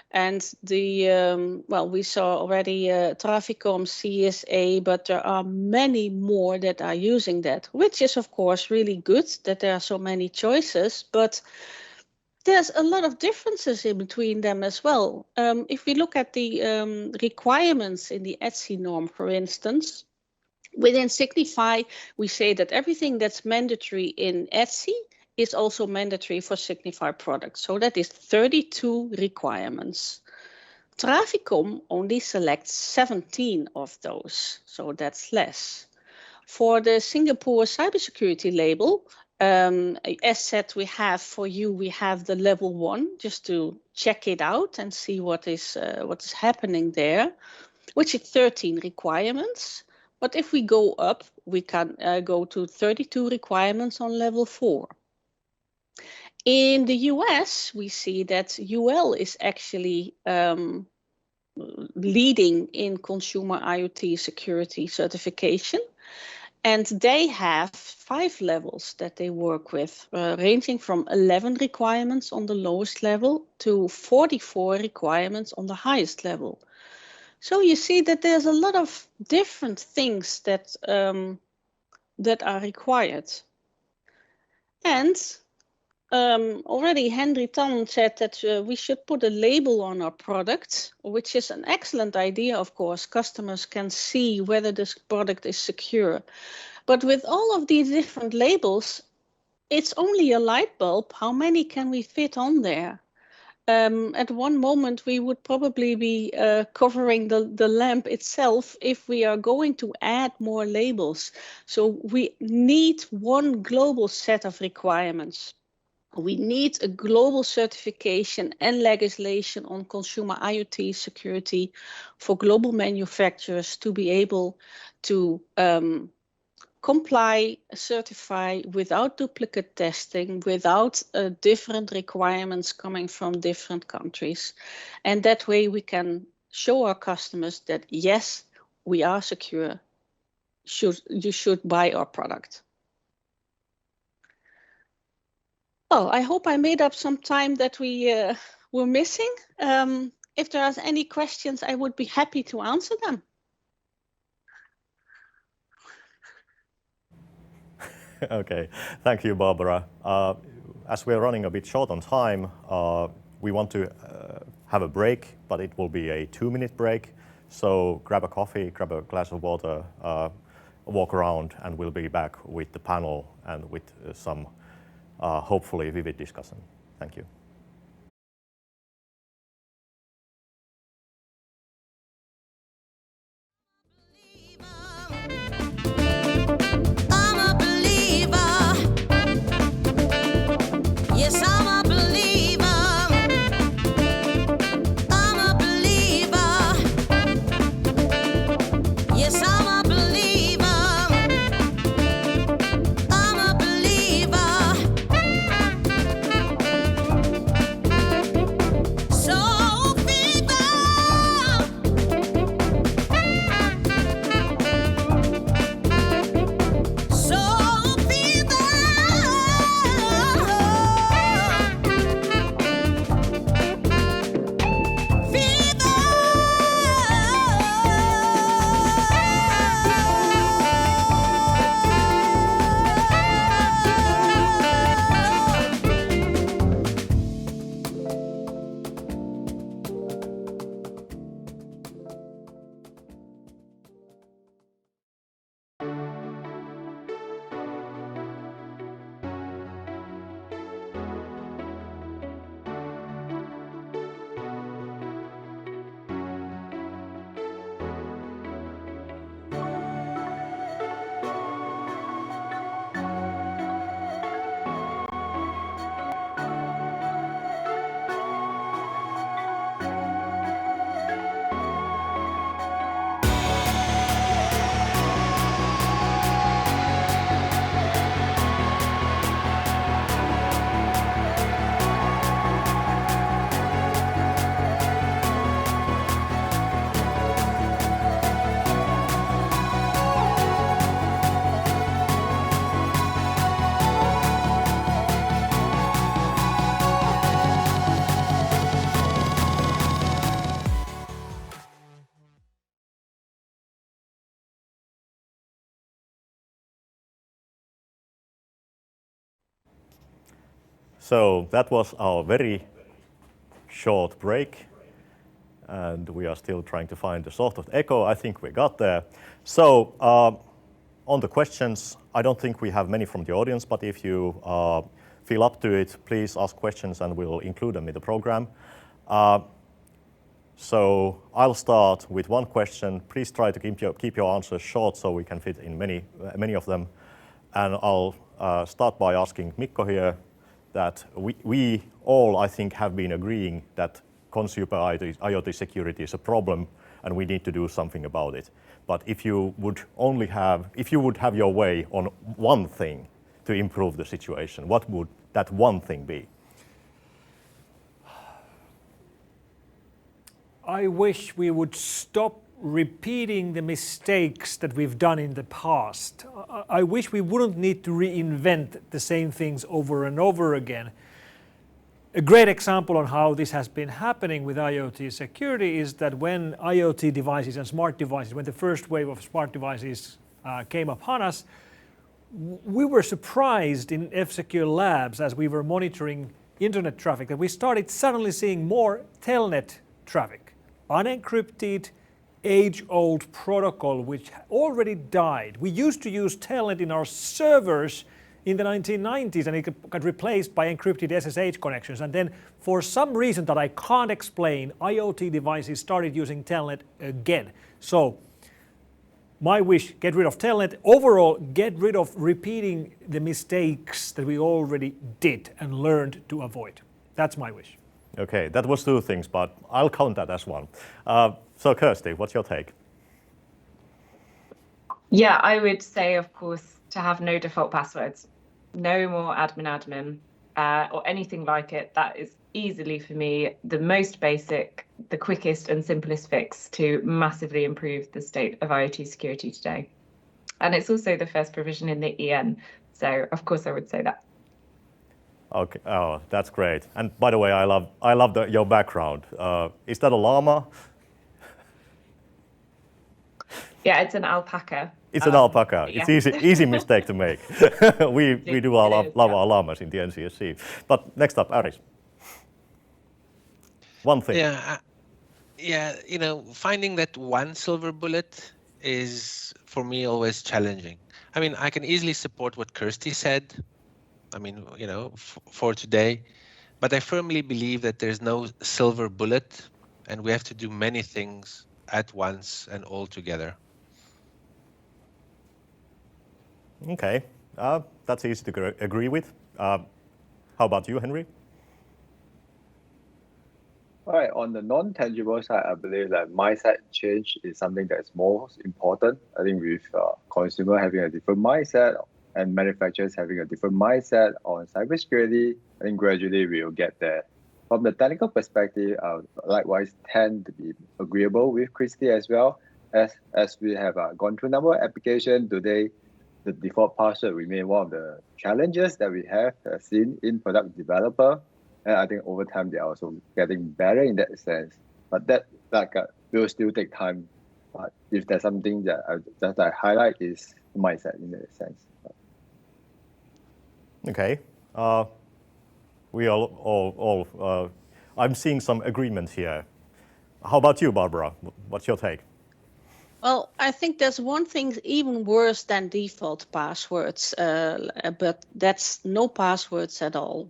And we saw already Traficom, CSA, but there are many more that are using that, which is of course really good that there are so many choices, but there's a lot of differences in between them as well. If we look at the requirements in the ETSI norm, for instance, within Signify, we say that everything that's mandatory in ETSI is also mandatory for Signify products. So that is 32 requirements. Traficom only selects 17 of those, so that's less. For the Singapore Cybersecurity Label, as said, we have the level 1 just to check it out and see what is happening there, which is 13 requirements. But if we go up, we can go to 32 requirements on level 4. In the US, we see that UL is actually leading in consumer IoT security certification. And they have 5 levels that they work with, ranging from 11 requirements on the lowest level to 44 requirements on the highest level. So you see that there's a lot of different things that are required. And already Henry Tan said that we should put a label on our product, which is an excellent idea, of course. Customers can see whether this product is secure. But with all of these different labels, it's only a light bulb. How many can we fit on there? At one moment, we would probably be covering the lamp itself if we are going to add more labels. So we need one global set of requirements. We need a global certification and legislation on consumer IoT security for global manufacturers to be able to comply, certify without duplicate testing, without different requirements coming from different countries. And that way we can show our customers that, yes, we are secure. You should buy our product. Well, I hope I made up some time that we were missing. If there are any questions, I would be happy to answer them. Okay, thank you, Barbara. As we're running a bit short on time, we want to have a break, but it will be a 2-minute break. So grab a coffee, grab a glass of water, walk around, and we'll be back with the panel and with some hopefully vivid discussion. Thank you. So that was our very short break, and we are still trying to find the sort of echo. I think we got there. So on the questions, I don't think we have many from the audience, but if you feel up to it, please ask questions and we'll include them in the program. So I'll start with one question. Please try to keep your answers short so we can fit in many of them. And I'll start by asking Mikko here that we all, I think, have been agreeing that consumer IoT security is a problem and we need to do something about it. But if you would have your way on one thing to improve the situation, what would that one thing be? I wish we would stop repeating the mistakes that we've done in the past. I wish we wouldn't need to reinvent the same things over and over again. A great example on how this has been happening with IoT security is that when IoT devices and smart devices, when the first wave of smart devices came upon us, we were surprised in F-Secure Labs as we were monitoring internet traffic that we started suddenly seeing more telnet traffic, unencrypted, age-old protocol which already died. We used to use telnet in our servers in the 1990s and it got replaced by encrypted SSH connections, and then for some reason that I can't explain, IoT devices started using telnet again. So my wish, get rid of telnet. Overall, get rid of repeating the mistakes that we already did and learned to avoid. That's my wish. Okay, that was two things, but I'll count that as one. So Kirsty, what's your take? Yeah, I would say, of course, to have no default passwords. No more admin, or anything like it. That is easily, for me, the most basic, the quickest and simplest fix to massively improve the state of IoT security today. And it's also the first provision in the EN. So, of course, I would say that. Okay, oh, that's great. And by the way, I love your background. Is that a llama? Yeah, it's an alpaca. It's an alpaca. Yeah. It's easy mistake to make. we do love our llamas in the NCSC. But next up, Aris. One thing. Yeah, finding that one silver bullet is, for me, always challenging. I mean, I can easily support what Kirsty said, for today, but I firmly believe that there's no silver bullet and we have to do many things at once and all together. Okay, that's easy to agree with. How about you, Henry? All right, on the non-tangible side, I believe that mindset change is something that is most important. I think with consumer having a different mindset and manufacturers having a different mindset on cybersecurity, I think gradually we will get there. From the technical perspective, I would likewise tend to be agreeable with Christy as well. As we have gone through a number of applications today, the default password remains one of the challenges that we have seen in product developer. And I think over time, they're also getting better in that sense. But that will still take time. But if there's something that I highlight is mindset in that sense. Okay. We all I'm seeing some agreement here. How about you, Barbara? What's your take? Well, I think there's one thing even worse than default passwords, but that's no passwords at all.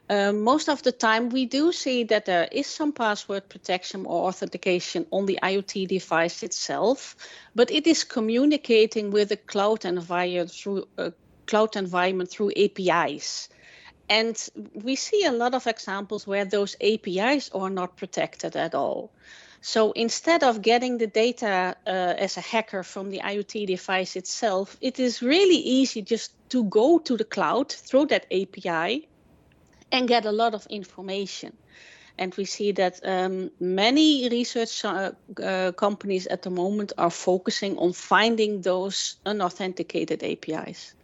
Most of the time, we do see that there is some password protection or authentication on the IoT device itself, but it is communicating with a cloud environment through APIs. And we see a lot of examples where those APIs are not protected at all. So instead of getting the data as a hacker from the IoT device itself, it is really easy just to go to the cloud through that API and get a lot of information. And we see that many research companies at the moment are focusing on finding those unauthenticated APIs.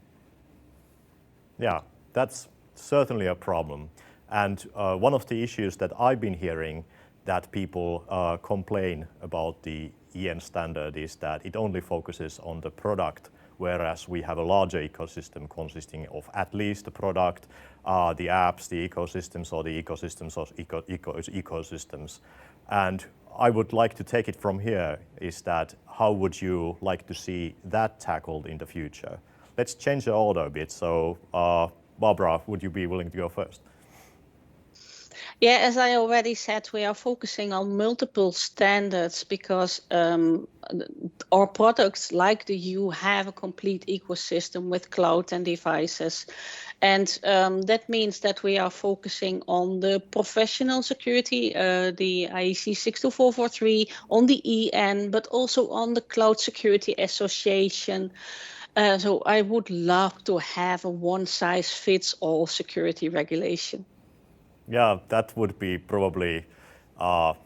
Yeah, that's certainly a problem. And one of the issues that I've been hearing that people complain about the EN standard is that it only focuses on the product whereas we have a larger ecosystem consisting of at least the product, the apps, the ecosystems, or the ecosystems of ecosystems. And I would like to take it from here is that how would you like to see that tackled in the future? Let's change the order a bit. So Barbara, would you be willing to go first? Yeah, as I already said, we are focusing on multiple standards because our products like the U have a complete ecosystem with cloud and devices. And that means that we are focusing on the professional security, the IEC 62443, on the EN, but also on the Cloud Security Association. So I would love to have a one-size-fits-all security regulation. Yeah, that would be probably the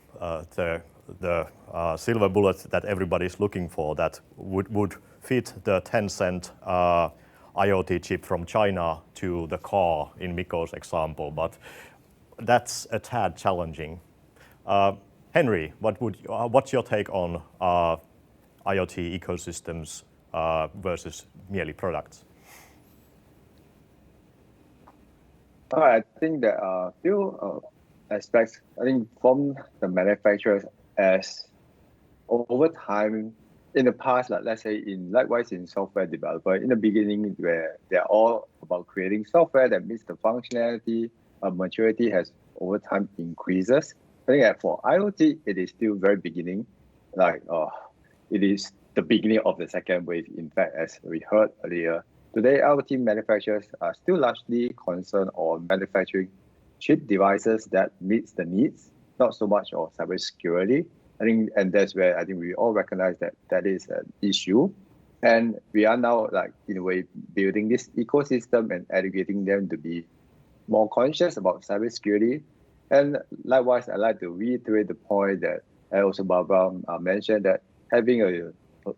silver bullet that everybody's looking for, that would fit the 10-cent IoT chip from China to the car in Mikko's example, but that's a tad challenging. Henry, what's your take on IoT ecosystems versus merely products? I think there are a few aspects, I think, from the manufacturers as over time in the past, like let's say likewise in software developer, in the beginning where they're all about creating software that meets the functionality, maturity has over time increases. I think that for IoT, it is still very beginning, it is the beginning of the second wave. In fact, as we heard earlier, today IoT manufacturers are still largely concerned on manufacturing chip devices that meets the needs, not so much on cybersecurity. I think, and that's where I think we all recognize that that is an issue. And we are now, in a way, building this ecosystem and educating them to be more conscious about cybersecurity. And likewise, I'd like to reiterate the point that also Barbara mentioned, that having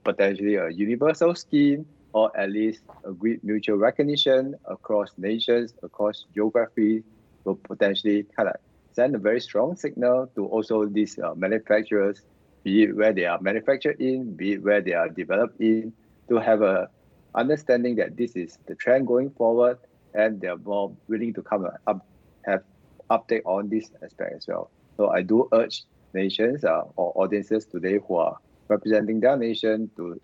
potentially a universal scheme or at least agreed mutual recognition across nations, across geography, will potentially kind of send a very strong signal to also these manufacturers, be it where they are manufactured in, be it where they are developed in, to have a understanding that this is the trend going forward, and they're more willing to come have update on this aspect as well. So I do urge nations or audiences today who are representing their nation to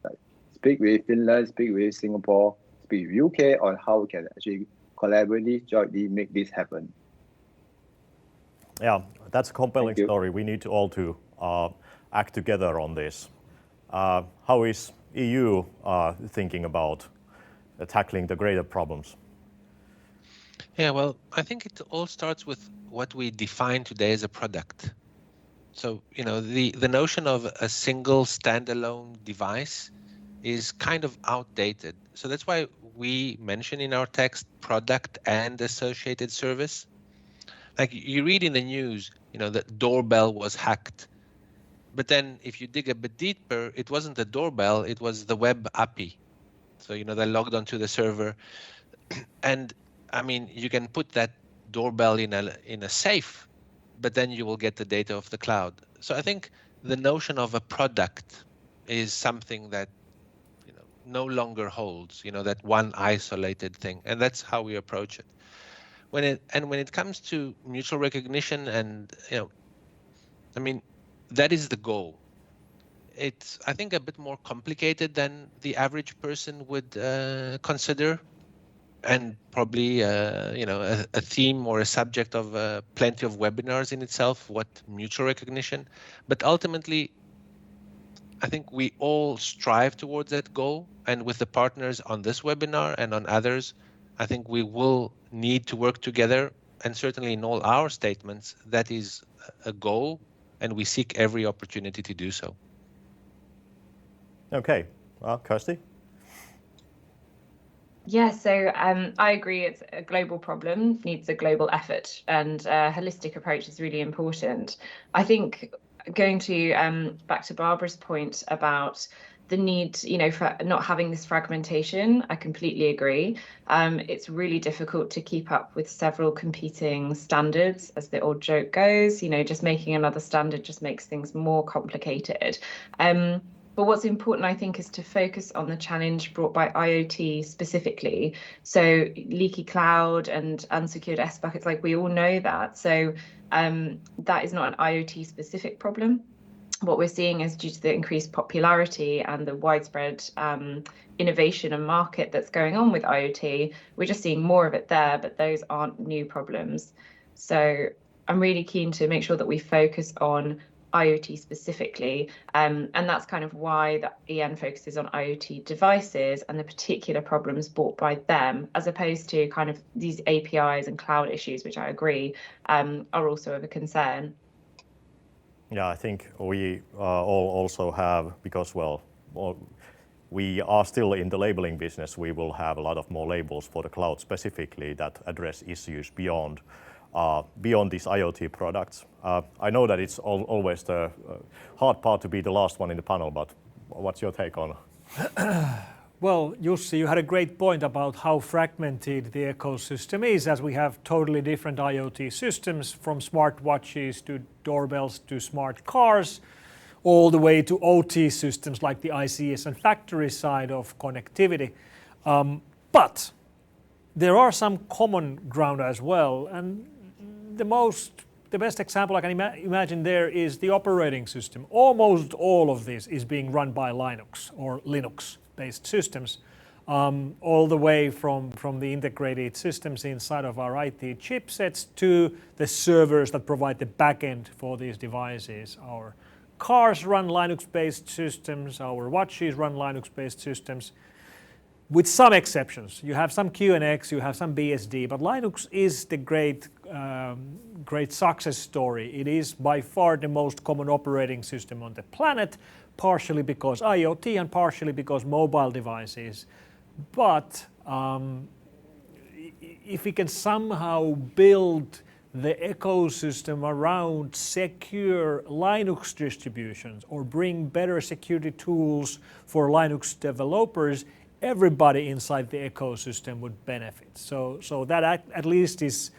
speak with Finland, speak with Singapore, speak with UK on how we can actually collaboratively, jointly make this happen. Yeah, that's a compelling story. We need all to act together on this. How is EU thinking about tackling the greater problems? Yeah, well, I think it all starts with what we define today as a product. So, the notion of a single standalone device is kind of outdated. So that's why we mention in our text product and associated service. Like you read in the news, that doorbell was hacked. But then if you dig a bit deeper, it wasn't the doorbell, it was the web API. So, they logged onto the server. And I mean, you can put that doorbell in a safe, but then you will get the data of the cloud. So I think the notion of a product is something that no longer holds, that one isolated thing. And that's how we approach it. When it comes to mutual recognition and, that is the goal. It's, I think, a bit more complicated than the average person would consider, and probably, a theme or a subject of plenty of webinars in itself, what mutual recognition. But ultimately, I think we all strive towards that goal. And with the partners on this webinar and on others, I think we will need to work together. And certainly in all our statements, that is a goal, and we seek every opportunity to do so. Okay, Kirsty? Yeah, so I agree it's a global problem, needs a global effort, and a holistic approach is really important. I think going to back to Barbara's point about the need, for not having this fragmentation, I completely agree. It's really difficult to keep up with several competing standards, as the old joke goes. Just making another standard just makes things more complicated. But what's important, I think, is to focus on the challenge brought by IoT specifically. So leaky cloud and unsecured S buckets, like we all know that. So that is not an IoT specific problem. What we're seeing is due to the increased popularity and the widespread innovation and market that's going on with IoT, we're just seeing more of it there, but those aren't new problems. So I'm really keen to make sure that we focus on IoT specifically, and that's kind of why the EN focuses on IoT devices and the particular problems brought by them, as opposed to kind of these APIs and cloud issues, which I agree are also of a concern. Yeah, I think we all also have, because we are still in the labeling business, we will have a lot of more labels for the cloud specifically that address issues beyond these IoT products. I know that it's always the hard part to be the last one in the panel, but what's your take on? Well, Jussi, you had a great point about how fragmented the ecosystem is, as we have totally different IoT systems, from smartwatches to doorbells to smart cars, all the way to OT systems like the ICS and factory side of connectivity. But there are some common ground as well, and the best example I can imagine there is the operating system. Almost all of this is being run by Linux or Linux-based systems, all the way from the integrated systems inside of our IT chipsets to the servers that provide the backend for these devices. Our cars run Linux-based systems, our watches run Linux-based systems, with some exceptions. You have some QNX, you have some BSD, but Linux is the great success story. It is by far the most common operating system on the planet, partially because IoT and partially because mobile devices. But if we can somehow build the ecosystem around secure Linux distributions or bring better security tools for Linux developers, everybody inside the ecosystem would benefit. So that at least is,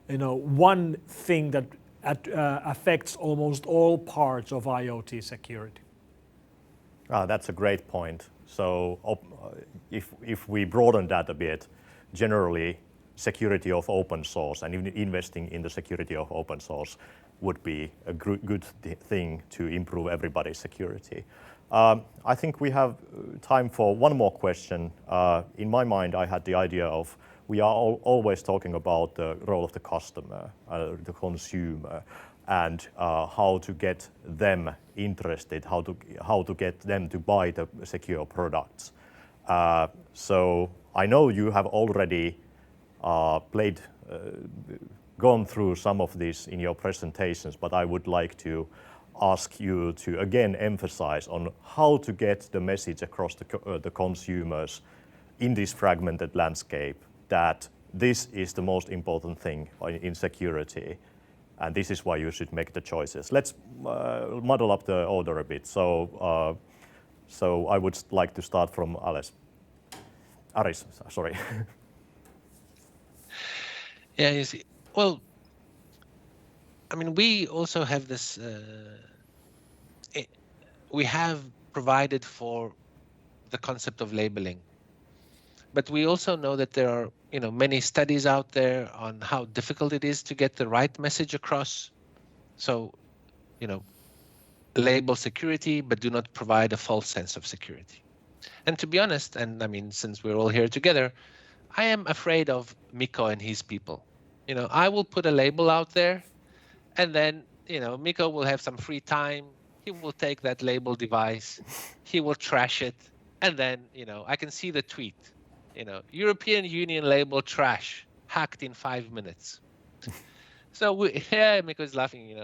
one thing that affects almost all parts of IoT security. That's a great point. So if we broaden that a bit, generally security of open source and even investing in the security of open source would be a good thing to improve everybody's security. I think we have time for one more question. In my mind, I had the idea of we are always talking about the role of the customer, the consumer, and how to get them interested, how to get them to buy the secure products. So I know you have already gone through some of this in your presentations, but I would like to ask you to again emphasize on how to get the message across the consumers in this fragmented landscape that this is the most important thing in security, and this is why you should make the choices. Let's muddle up the order a bit. So I would like to start from Aris, sorry. Yeah, you see, well, I mean, we also have this, we have provided for the concept of labeling, but we also know that there are, many studies out there on how difficult it is to get the right message across. So, label security, but do not provide a false sense of security. And to be honest, and I mean, since we're all here together, I am afraid of Mikko and his people. I will put a label out there, and then, Mikko will have some free time. He will take that label device, he will trash it, and then, I can see the tweet, European Union label trash, hacked in 5 minutes. So Mikko's laughing,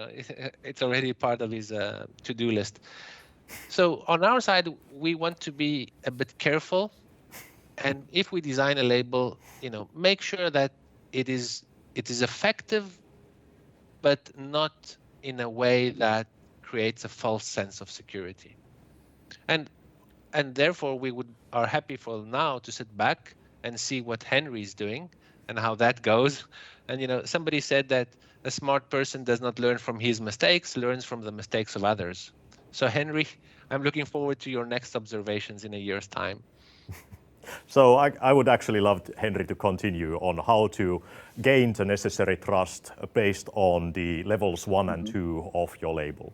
it's already part of his to-do list. So on our side, we want to be a bit careful. And if we design a label, make sure that it is effective, but not in a way that creates a false sense of security. And therefore we are happy for now to sit back and see what Henry is doing and how that goes. And somebody said that a smart person does not learn from his mistakes, learns from the mistakes of others. So Henry, I'm looking forward to your next observations in a year's time. So I would actually love Henry to continue on how to gain the necessary trust based on the levels 1 and 2 of your label.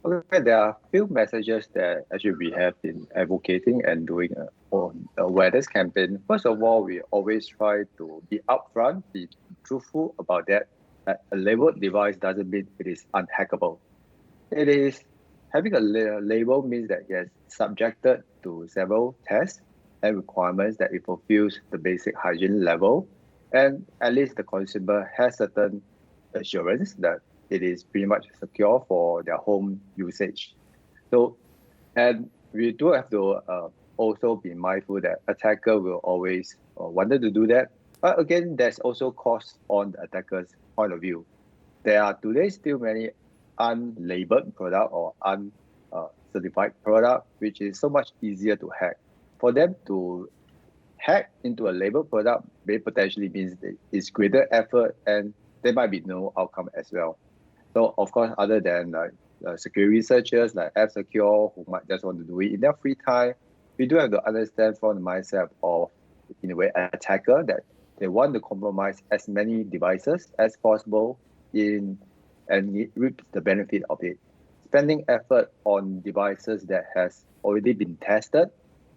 Okay, there are a few messages that actually we have been advocating and doing on awareness campaign. First of all, we always try to be upfront, be truthful about that. A labeled device doesn't mean it is unhackable. It is having a label means that it is subjected to several tests and requirements that it fulfills the basic hygiene level, and at least the consumer has certain assurance that it is pretty much secure for their home usage. So, and we do have to also be mindful that attacker will always wanted to do that. But again, there's also cost on the attacker's point of view. There are today still many unlabeled product or uncertified product, which is so much easier to hack. For them to hack into a labeled product may potentially means it's greater effort and there might be no outcome as well. So of course, other than security researchers like F-Secure who might just want to do it in their free time, we do have to understand from the mindset of, in a way, an attacker that they want to compromise as many devices as possible and reap the benefit of it. Spending effort on devices that has already been tested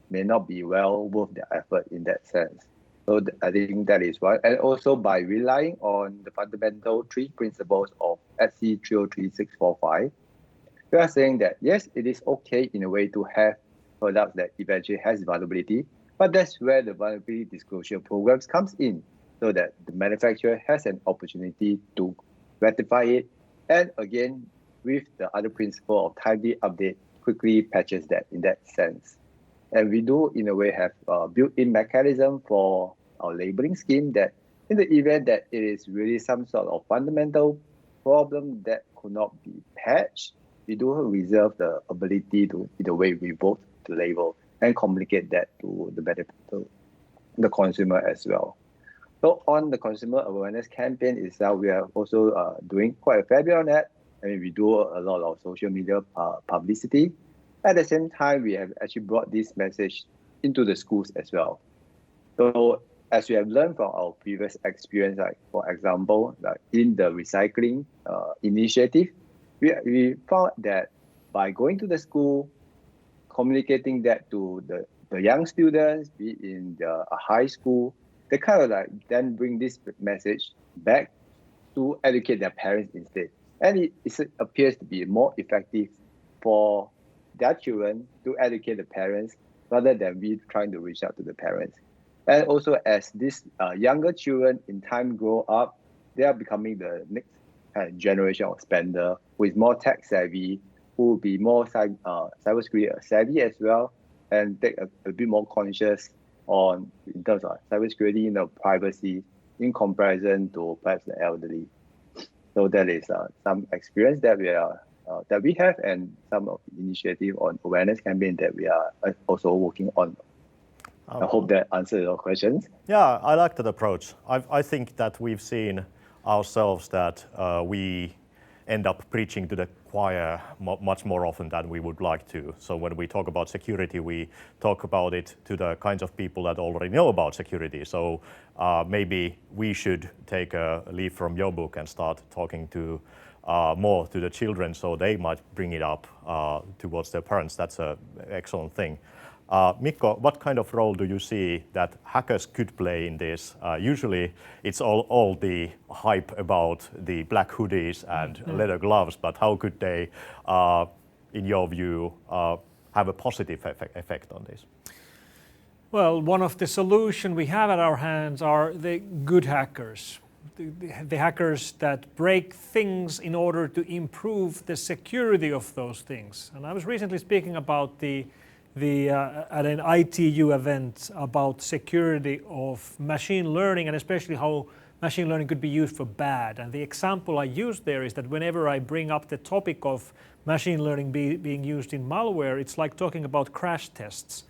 may not be well worth the effort in that sense. So I think that is one. And also by relying on the fundamental 3 principles of SC 303645, we are saying that yes, it is okay in a way to have products that eventually has vulnerability, but that's where the vulnerability disclosure programs comes in, so that the manufacturer has an opportunity to rectify it. And again, with the other principle of timely update, quickly patches that in that sense. And we do, in a way, have a built-in mechanism for our labeling scheme that in the event that it is really some sort of fundamental problem that could not be patched, we do reserve the ability to, in a way, revoke the label and communicate that to the benefit to the consumer as well. So on the consumer awareness campaign itself, we are also doing quite a fair bit on that. I mean, we do a lot of social media publicity. At the same time, we have actually brought this message into the schools as well. So as we have learned from our previous experience, like for example, like in the recycling initiative, we found that by going to the school, communicating that to the young students, be in the high school, they kind of like then bring this message back to educate their parents instead. And it appears to be more effective for their children to educate the parents rather than we trying to reach out to the parents. And also as these younger children in time grow up, they are becoming the next generation of spender who is more tech savvy, who will be more cybersecurity savvy as well, and take a bit more conscious on in terms of cybersecurity, privacy in comparison to perhaps the elderly. So that is some experience that we have and some of the initiative on awareness campaign that we are also working on. I hope that answers your questions. Yeah, I like that approach. I think that we've seen ourselves that we end up preaching to the choir much more often than we would like to. So when we talk about security, we talk about it to the kinds of people that already know about security. So maybe we should take a leaf from your book and start talking to more to the children, so they might bring it up towards their parents. That's an excellent thing. Mikko, what kind of role do you see that hackers could play in this? Usually it's all the hype about the black hoodies and leather gloves, but how could they, in your view, have a positive effect on this? Well, one of the solutions we have at our hands are the good hackers. The hackers that break things in order to improve the security of those things. And I was recently speaking about at an ITU event about security of machine learning and especially how machine learning could be used for bad. And the example I used there is that whenever I bring up the topic of machine learning being used in malware, it's like talking about crash tests.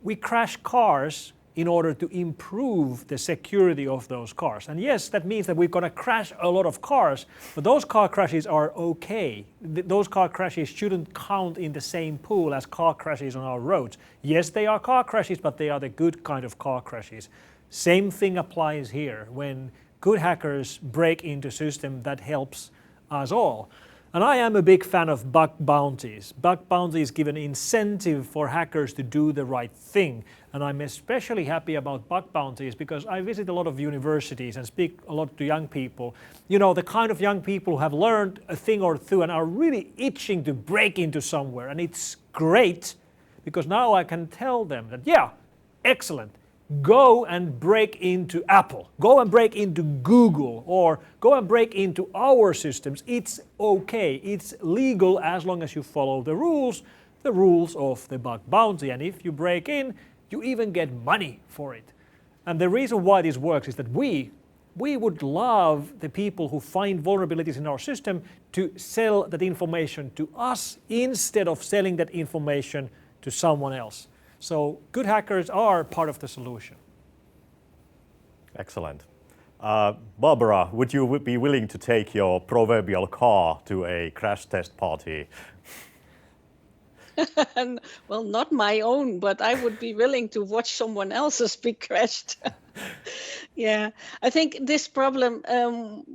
We crash cars in order to improve the security of those cars. And yes, that means that we're going to crash a lot of cars, but those car crashes are okay. Those car crashes shouldn't count in the same pool as car crashes on our roads. Yes, they are car crashes, but they are the good kind of car crashes. Same thing applies here. When good hackers break into system, that helps us all. And I am a big fan of bug bounties. Bug bounties give an incentive for hackers to do the right thing. And I'm especially happy about bug bounties because I visit a lot of universities and speak a lot to young people. You know, the kind of young people who have learned a thing or two and are really itching to break into somewhere. And it's great because now I can tell them that, yeah, excellent. Go and break into Apple, go and break into Google, or go and break into our systems. It's okay, it's legal as long as you follow the rules of the bug bounty. And if you break in, you even get money for it. And the reason why this works is that we would love the people who find vulnerabilities in our system to sell that information to us instead of selling that information to someone else. So good hackers are part of the solution. Excellent. Barbara, would you be willing to take your proverbial car to a crash test party? Well, not my own, but I would be willing to watch someone else's be crashed. Yeah, I think this problem,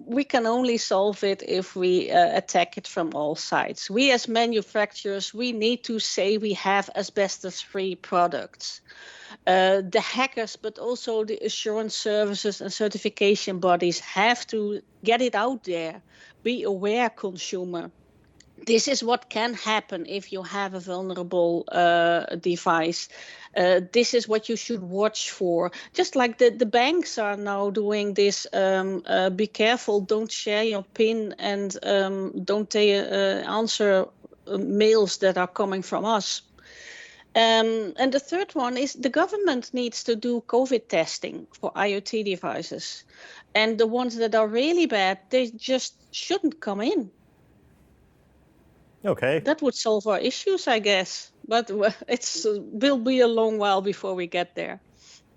we can only solve it if we attack it from all sides. We as manufacturers, we need to say we have asbestos-free products. The hackers, but also the assurance services and certification bodies have to get it out there. Be aware, consumer. This is what can happen if you have a vulnerable device. This is what you should watch for. Just like the banks are now doing this, be careful, don't share your PIN and don't answer mails that are coming from us. And the third one is the government needs to do COVID testing for IoT devices. And the ones that are really bad, they just shouldn't come in. Okay. That would solve our issues, I guess. But it will be a long while before we get there.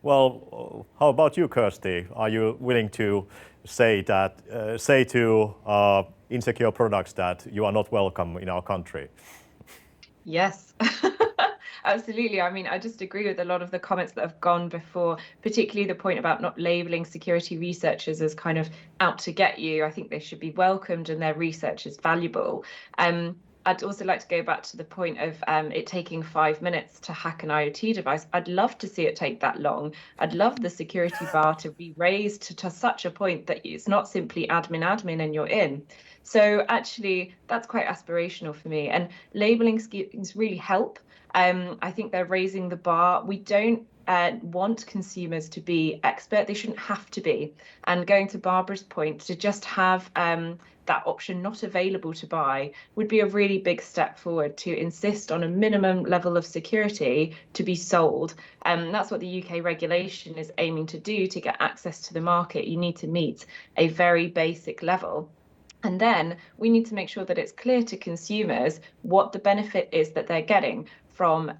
Well, how about you, Kirsty? Are you willing to say to insecure products that you are not welcome in our country? Yes, absolutely. I mean, I just agree with a lot of the comments that have gone before, particularly the point about not labeling security researchers as kind of out to get you. I think they should be welcomed and their research is valuable. I'd also like to go back to the point of it taking 5 minutes to hack an IoT device. I'd love to see it take that long. I'd love the security bar to be raised to such a point that it's not simply admin and you're in. So actually, that's quite aspirational for me. And labeling schemes really help. I think they're raising the bar. We don't want consumers to be expert. They shouldn't have to be. And going to Barbara's point, to just have that option not available to buy would be a really big step forward to insist on a minimum level of security to be sold. That's what the UK regulation is aiming to do. To get access to the market, you need to meet a very basic level. And then we need to make sure that it's clear to consumers what the benefit is that they're getting from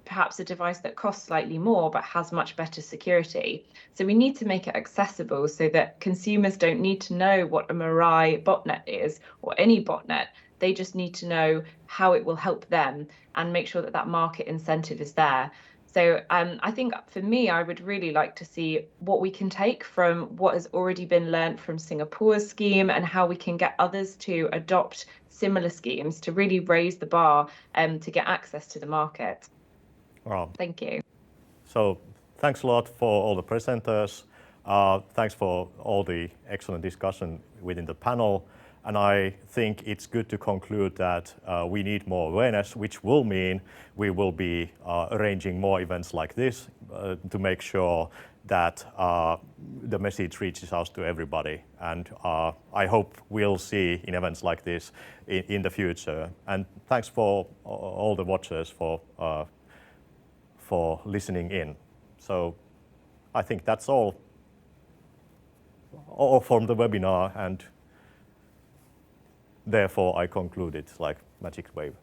perhaps a device that costs slightly more but has much better security. So we need to make it accessible so that consumers don't need to know what a Mirai botnet is or any botnet. They just need to know how it will help them and make sure that that market incentive is there. So I think for me, I would really like to see what we can take from what has already been learned from Singapore's scheme and how we can get others to adopt similar schemes to really raise the bar to get access to the market. Well, thank you. So thanks a lot for all the presenters. Thanks for all the excellent discussion within the panel. And I think it's good to conclude that we need more awareness, which will mean we will be arranging more events like this to make sure that the message reaches out to everybody. And I hope we'll see in events like this in the future. And thanks for all the watchers for listening in. So I think that's all from the webinar, and therefore I conclude it like magic wave.